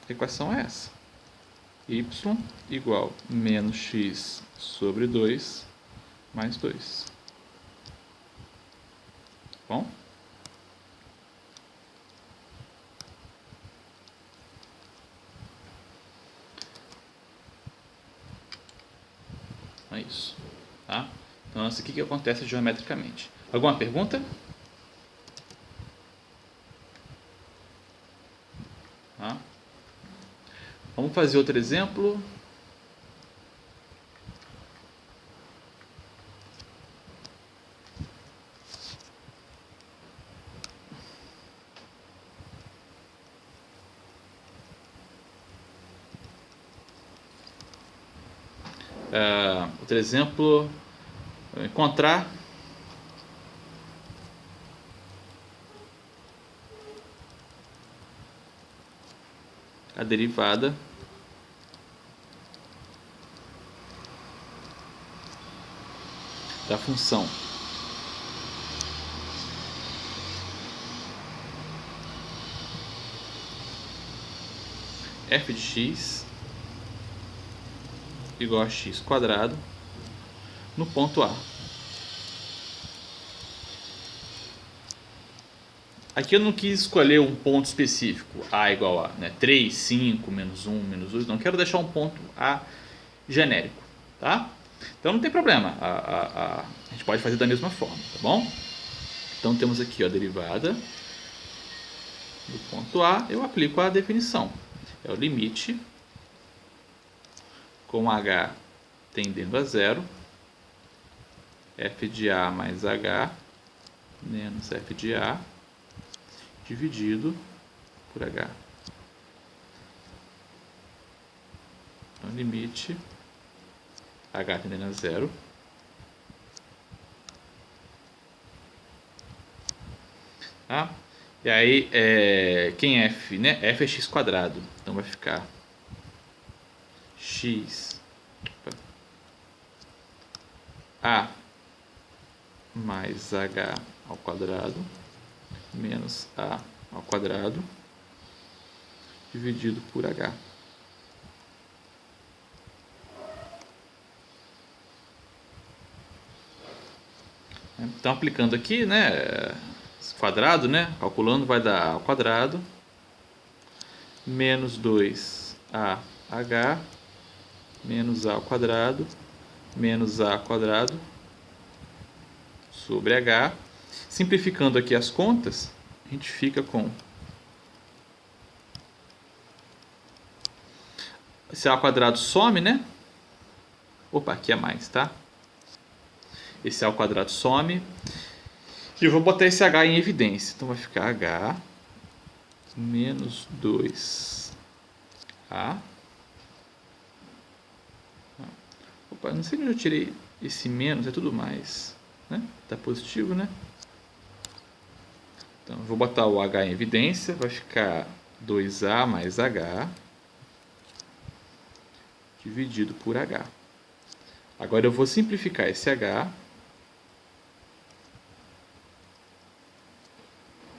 A equação é essa. Y igual menos x sobre 2 mais 2. Bom? É isso. Tá? Então, isso aqui que acontece geometricamente. Alguma pergunta? Tá? Vamos fazer outro exemplo. Outro exemplo, encontrar a derivada da função f de x igual a x quadrado no ponto A. Aqui eu não quis escolher um ponto específico, A igual a, né? 3, 5, menos 1, menos 2, não quero deixar um ponto A genérico, tá? Então não tem problema, a gente pode fazer da mesma forma, tá bom? Então temos aqui ó, a derivada do ponto A, eu aplico a definição, é o limite com h tendendo a zero, f de A mais h menos f de A dividido por h. Então, limite h tendendo a zero, tá? E aí, quem é f, né? F é x quadrado, então vai ficar x a mais h ao quadrado menos a ao quadrado dividido por h. Então, aplicando aqui, né, quadrado, né, calculando, vai dar a ao quadrado menos 2ah menos a ao quadrado menos a ao quadrado sobre h. Simplificando aqui as contas, a gente fica com esse a ao quadrado some, né? Opa, aqui é mais, tá? Esse a ao quadrado some. E eu vou botar esse h em evidência. Então vai ficar h menos 2a. Opa, não sei onde eu tirei esse menos, é tudo mais, né? Tá positivo, né? Então eu vou botar o h em evidência, vai ficar 2a mais h dividido por h. Agora eu vou simplificar esse h.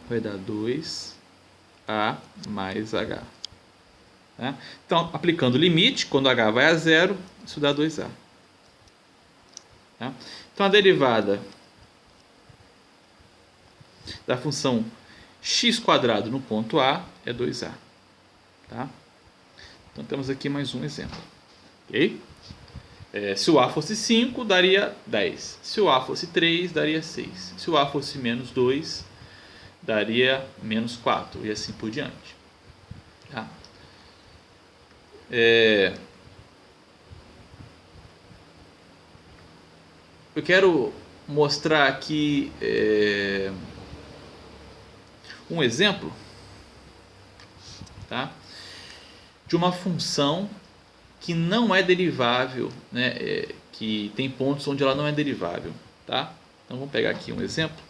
Vai dar 2a mais h. Tá? Então, aplicando o limite, quando h vai a zero, isso dá 2a. Tá? Então, a derivada da função x² no ponto A é 2a. Tá? Então, temos aqui mais um exemplo. Okay? Se o A fosse 5, daria 10. Se o A fosse 3, daria 6. Se o A fosse menos 2, daria menos 4. E assim por diante. Tá? Eu quero mostrar aqui um exemplo, tá? De uma função que não é derivável, né? Que tem pontos onde ela não é derivável, tá? Então vamos pegar aqui um exemplo.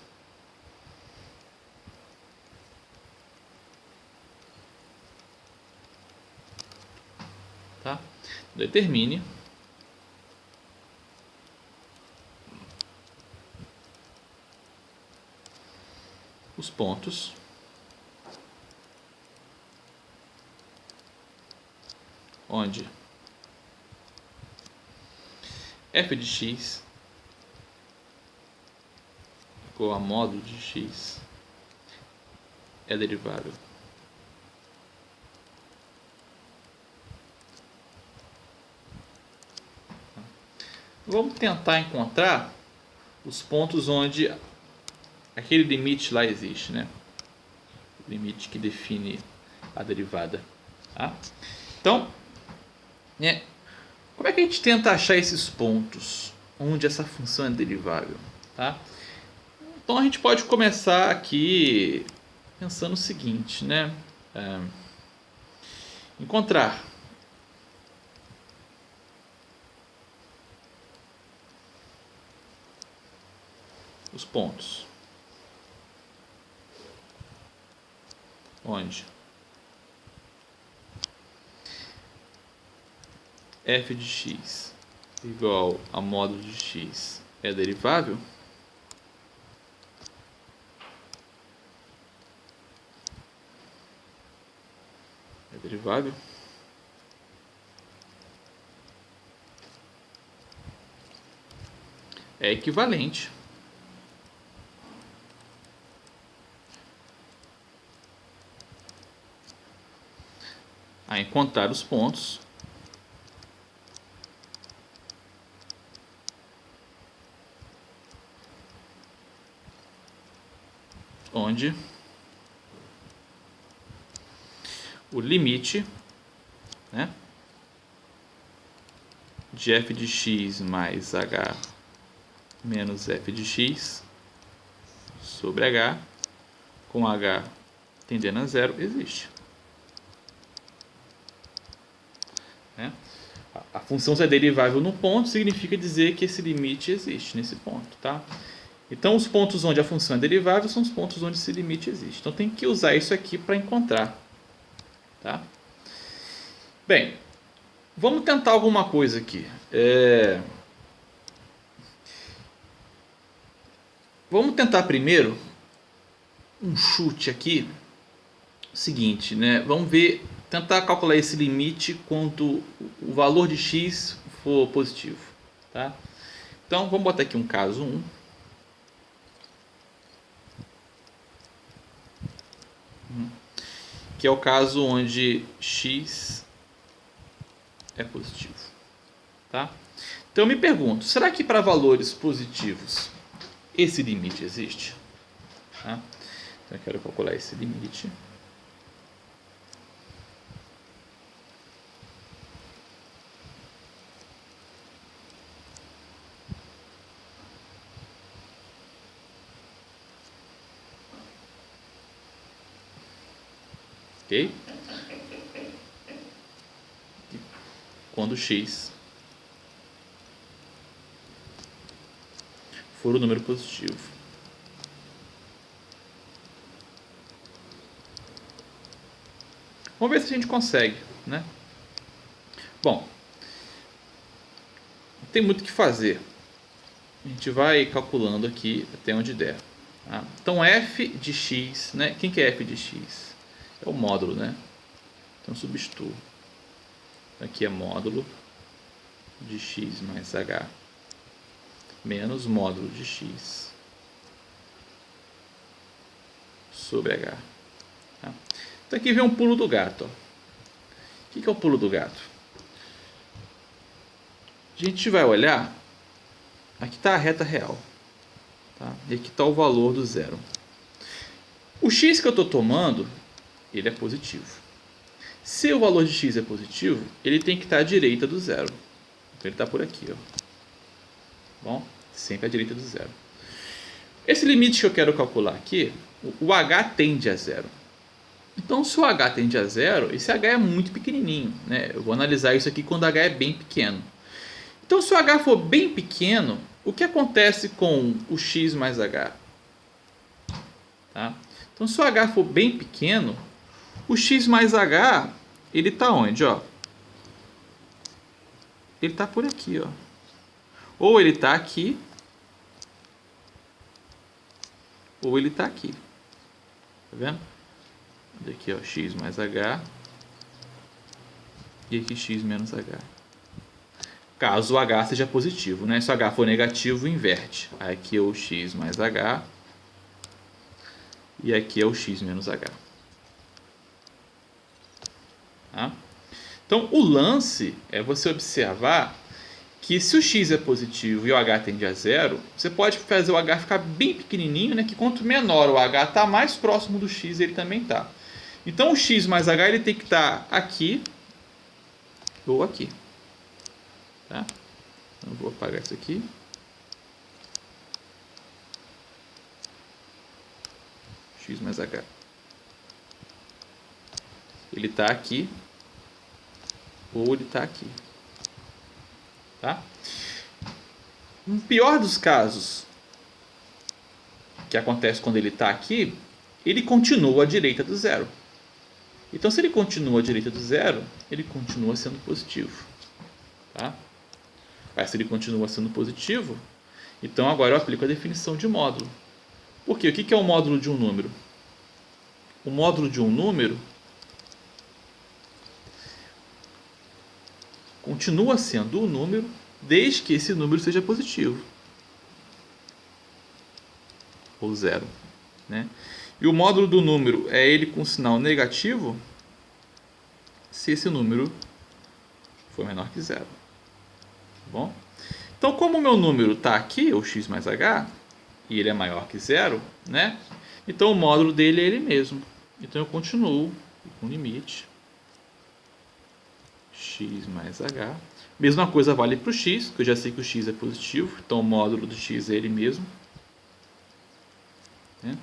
Tá? Determine os pontos onde f de x igual a módulo de x é derivável. Vamos tentar encontrar os pontos onde aquele limite lá existe, né? O limite que define a derivada. Tá? Então, como é que a gente tenta achar esses pontos onde essa função é derivável? Tá? Então, a gente pode começar aqui pensando o seguinte, né? Encontrar os pontos onde f de x igual a módulo de x é derivável. É derivável. É equivalente a encontrar os pontos onde o limite, né, de f de x mais h menos f de x sobre h, com h tendendo a zero, existe. Né? A função se é derivável no ponto, significa dizer que esse limite existe nesse ponto. Tá? Então, os pontos onde a função é derivável são os pontos onde esse limite existe. Então, tem que usar isso aqui para encontrar. Tá? Bem, vamos tentar alguma coisa aqui. Vamos tentar primeiro um chute aqui. Seguinte, né? Vamos ver, tentar calcular esse limite quando o valor de x for positivo. Tá? Então, vamos botar aqui um caso 1. Que é o caso onde x é positivo. Tá? Então eu me pergunto, será que para valores positivos esse limite existe? Tá? Então eu quero calcular esse limite. Ok? Quando x for o número positivo. Vamos ver se a gente consegue, né? Bom, não tem muito o que fazer. A gente vai calculando aqui até onde der. Tá? Então f de x, né? Quem que é f de x? É o módulo, né? Então substituo. Aqui é módulo de x mais h menos módulo de x sobre h. Tá? Então aqui vem um pulo do gato. Ó. O que é o pulo do gato? A gente vai olhar, aqui está a reta real. Tá? E aqui está o valor do zero. O x que eu estou tomando, ele é positivo. Se o valor de x é positivo, ele tem que estar à direita do zero. Então ele está por aqui. Ó. Bom, sempre à direita do zero. Esse limite que eu quero calcular aqui, o h tende a zero. Então, se o h tende a zero, esse h é muito pequenininho. Né? Eu vou analisar isso aqui quando h é bem pequeno. Então, se o h for bem pequeno, o que acontece com o x mais h? Tá? Então, se o h for bem pequeno, o x mais h, ele está onde? Ó? Ele está por aqui. Ó. Ou ele está aqui, ou ele está aqui. Tá vendo? Aqui, ó, x mais h. E aqui x menos h. Caso o h seja positivo, né? Se o h for negativo, inverte. Aqui é o x mais h. E aqui é o x menos h. Tá? Então, o lance é você observar que se o x é positivo e o h tende a zero, você pode fazer o h ficar bem pequenininho, né? Que quanto menor o h está, mais próximo do x ele também está. Então, o x mais h ele tem que estar aqui ou aqui. Tá? Então, eu vou apagar isso aqui. X mais h. Ele está aqui ou ele está aqui. Tá? No pior dos casos, que acontece quando ele está aqui, ele continua à direita do zero. Então, se ele continua à direita do zero, ele continua sendo positivo. Tá? Aí, se ele continua sendo positivo, então agora eu aplico a definição de módulo. Por quê? O que é o módulo de um número? O módulo de um número continua sendo o número desde que esse número seja positivo. Ou zero. Né? E o módulo do número é ele com sinal negativo se esse número for menor que zero. Tá bom? Então, como o meu número está aqui, o x mais h, e ele é maior que zero, né? Então o módulo dele é ele mesmo. Então eu continuo com limite x mais h. Mesma coisa vale para o x, que eu já sei que o x é positivo, então o módulo do x é ele mesmo. Né?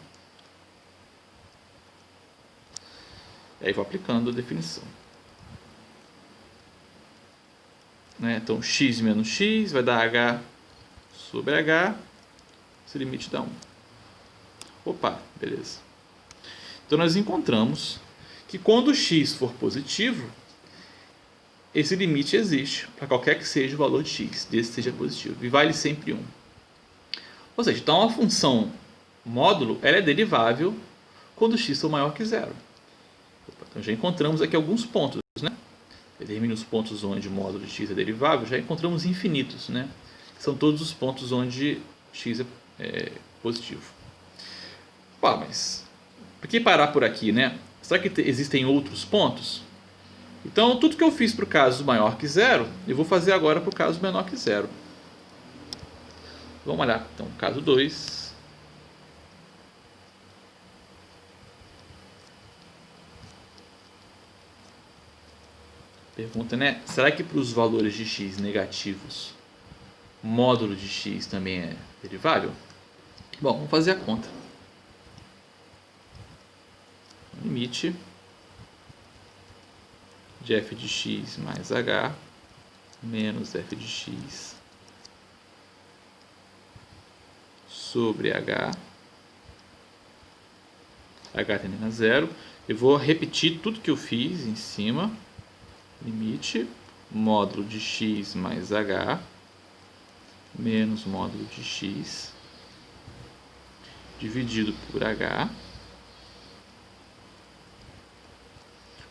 E aí vou aplicando a definição. Né? Então x menos x vai dar h sobre h, esse limite dá 1. Opa, beleza. Então nós encontramos que quando x for positivo, esse limite existe para qualquer que seja o valor de x, desde que seja positivo, e vale sempre 1. Ou seja, então a função módulo ela é derivável quando x for maior que zero. Então já encontramos aqui alguns pontos, né? Determine os pontos onde o módulo de x é derivável, já encontramos infinitos, né? São todos os pontos onde x é positivo. Pá, mas por que parar por aqui, né? Será que existem outros pontos? Então, tudo que eu fiz para o caso maior que zero, eu vou fazer agora para o caso menor que zero. Vamos olhar, então, caso 2. Pergunta, né? Será que para os valores de x negativos, módulo de x também é derivável? Bom, vamos fazer a conta. Limite de f de x mais h menos f de x sobre h tendendo a zero. Eu vou repetir tudo que eu fiz em cima. Limite módulo de x mais h menos módulo de x dividido por h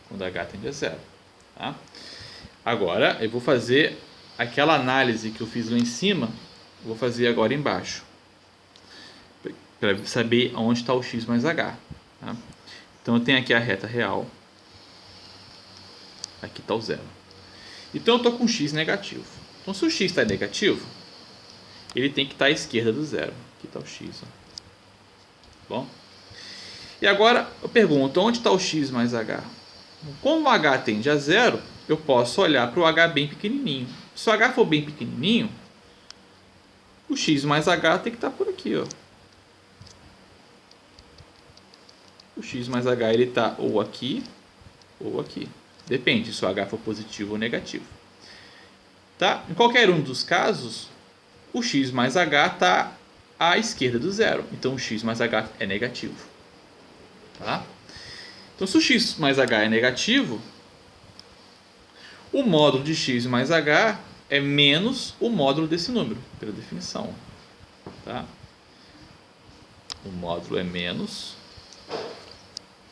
quando h tende a zero. Tá? Agora eu vou fazer aquela análise que eu fiz lá em cima, vou fazer agora embaixo, para saber onde está o x mais h. Tá? Então eu tenho aqui a reta real, aqui está o zero. Então eu estou com x negativo. Então se o x está negativo, ele tem que estar à esquerda do zero. Aqui está o x. Ó. Bom? E agora eu pergunto, onde está o x mais h? Como o h tende a zero, eu posso olhar para o h bem pequenininho. Se o h for bem pequenininho, o x mais h tem que estar por aqui. Ó. O x mais h ele está ou aqui ou aqui. Depende se o h for positivo ou negativo. Tá? Em qualquer um dos casos, o x mais h está à esquerda do zero. Então o x mais h é negativo. Tá? Então se o x mais h é negativo, o módulo de x mais h é menos o módulo desse número, pela definição. Tá? O módulo é menos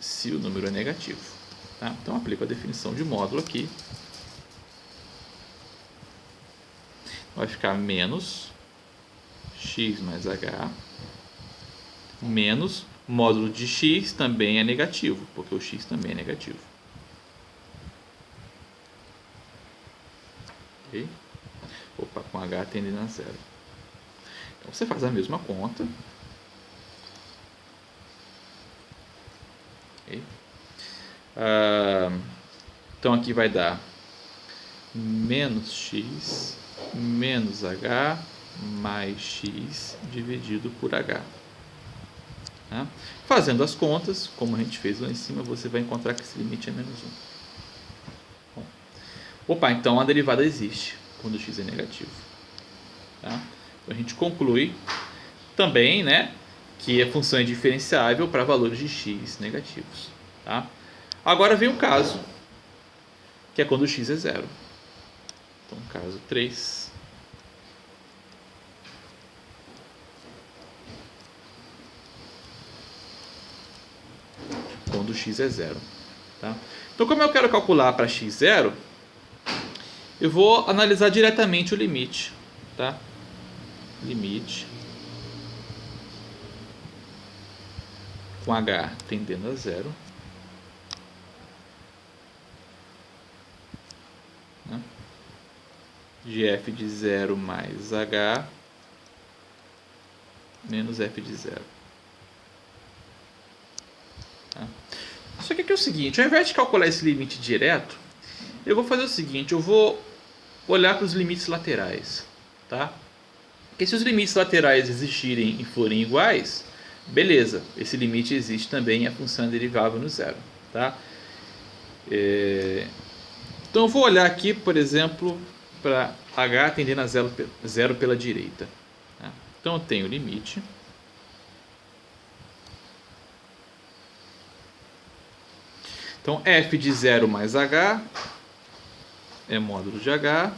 se o número é negativo. Tá? Então aplico a definição de módulo aqui. Vai ficar menos x mais h menos módulo de x também é negativo, porque o x também é negativo. Okay? Opa, com h tendendo a zero. Então você faz a mesma conta. Okay? Então aqui vai dar menos x menos h mais x dividido por h. Tá? Fazendo as contas, como a gente fez lá em cima, você vai encontrar que esse limite é menos 1. Bom. Opa, então a derivada existe quando x é negativo. Tá? Então a gente conclui também, né, que a função é diferenciável para valores de x negativos. Tá? Agora vem o caso, que é quando x é zero. Então, caso 3. Quando x é zero. Tá? Então, como eu quero calcular para x zero, eu vou analisar diretamente o limite. Tá? Limite com h tendendo a zero. Né? De f de 0 mais h menos f de 0. Tá? Só que aqui é o seguinte, ao invés de calcular esse limite direto, eu vou fazer o seguinte, eu vou olhar para os limites laterais, tá? Porque se os limites laterais existirem e forem iguais, beleza, esse limite existe também e a função é derivável no zero, tá? Então eu vou olhar aqui, por exemplo, para h tendendo a zero pela direita. Tá? Então eu tenho o limite. Então f de 0 mais h é módulo de h.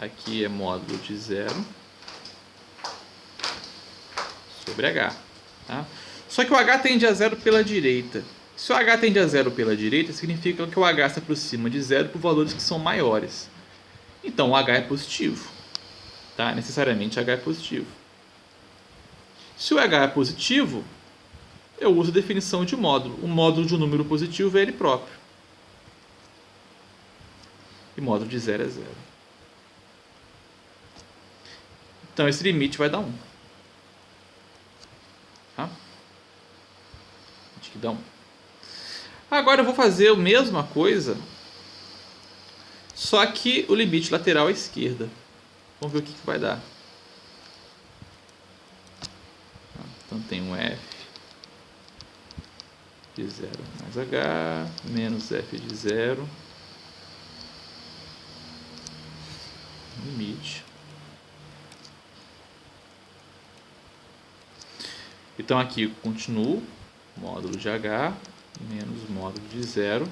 Aqui é módulo de 0 sobre h. Tá? Só que o h tende a 0 pela direita. Se o h tende a 0 pela direita, significa que o h se aproxima de 0 por valores que são maiores. Então o h é positivo. Tá? Necessariamente h é positivo. Se o h é positivo, eu uso a definição de módulo. O módulo de um número positivo é ele próprio. E módulo de 0 é 0. Então esse limite vai dar 1. Tá? Acho que dá 1. Agora eu vou fazer a mesma coisa, só que o limite lateral à esquerda. Vamos ver o que vai dar. Então tem um f de 0 mais h menos f de 0 limite. Então aqui eu continuo módulo de h menos módulo de 0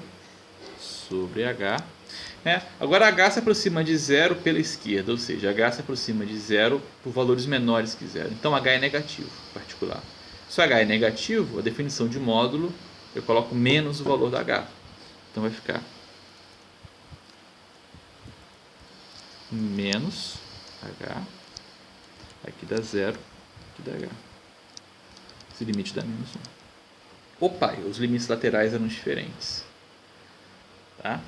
sobre h. Agora h se aproxima de 0 pela esquerda, ou seja, h se aproxima de 0 por valores menores que 0. Então h é negativo, particular. Se o h é negativo, a definição de módulo, eu coloco menos o valor da h. Então vai ficar menos h, aqui dá 0, aqui dá h. Esse limite dá menos 1. Opa, os limites laterais eram diferentes. Tá?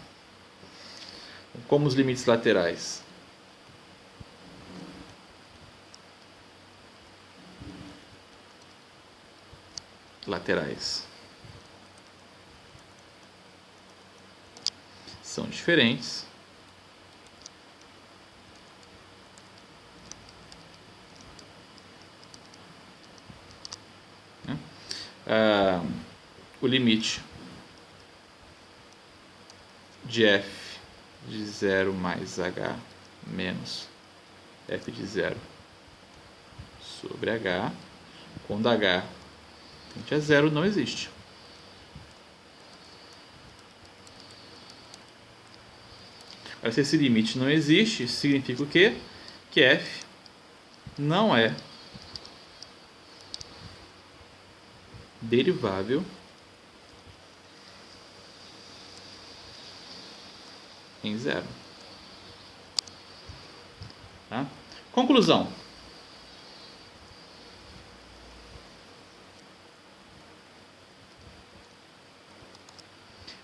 Como os limites laterais? São diferentes. O limite de f de 0 mais h menos f de 0 sobre h, quando h tende a 0, não existe. Agora, se esse limite não existe, isso significa o quê? Que f não é derivável em 0. Tá? Conclusão.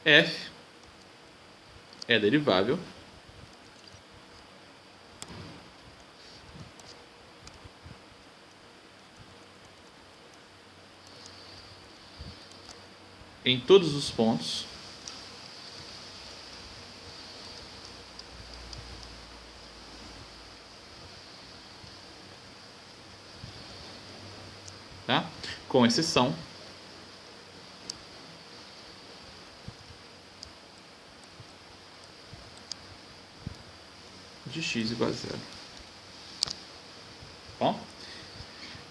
F é derivável em todos os pontos tá? Com exceção de x igual a 0. Bom,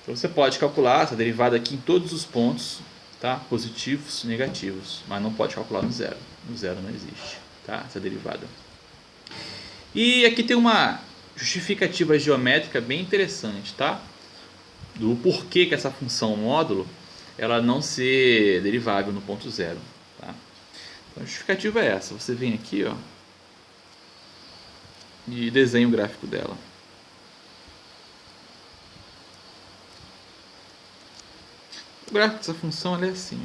então você pode calcular essa derivada aqui em todos os pontos, tá? Positivos, negativos, mas não pode calcular no zero. No zero não existe, tá? Essa derivada. E aqui tem uma justificativa geométrica bem interessante, tá? Do porquê que essa função módulo ela não ser derivável no ponto zero, tá? Então a justificativa é essa. Você vem aqui, ó, e desenha o gráfico dela. O gráfico dessa função ela é assim,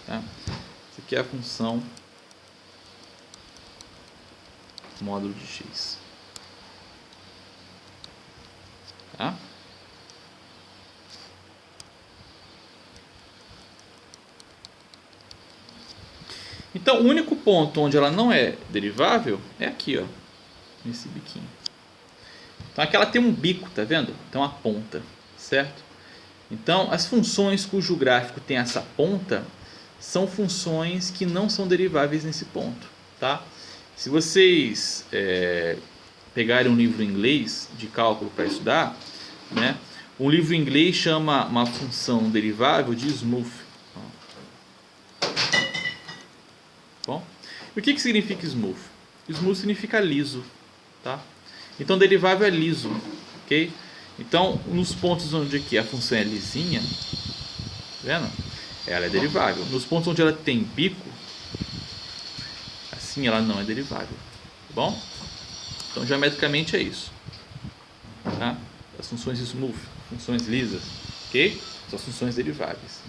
ó. Tá? Isso aqui é a função módulo de x. Tá? Então, o único ponto onde ela não é derivável é aqui, ó, nesse biquinho. Então, aqui ela tem um bico, tá vendo? Tem uma ponta, certo? Então, as funções cujo gráfico tem essa ponta são funções que não são deriváveis nesse ponto, tá? Se vocês pegarem um livro em inglês de cálculo para estudar, né? Um livro em inglês chama uma função derivável de smooth. Bom, e o que significa smooth? Smooth significa liso, tá? Então derivável é liso, ok? Então nos pontos onde aqui a função é lisinha, tá vendo? Ela é derivável. Nos pontos onde ela tem bico, assim ela não é derivável, tá bom? Então geometricamente é isso, tá? As funções smooth, funções lisas, ok? São as funções deriváveis.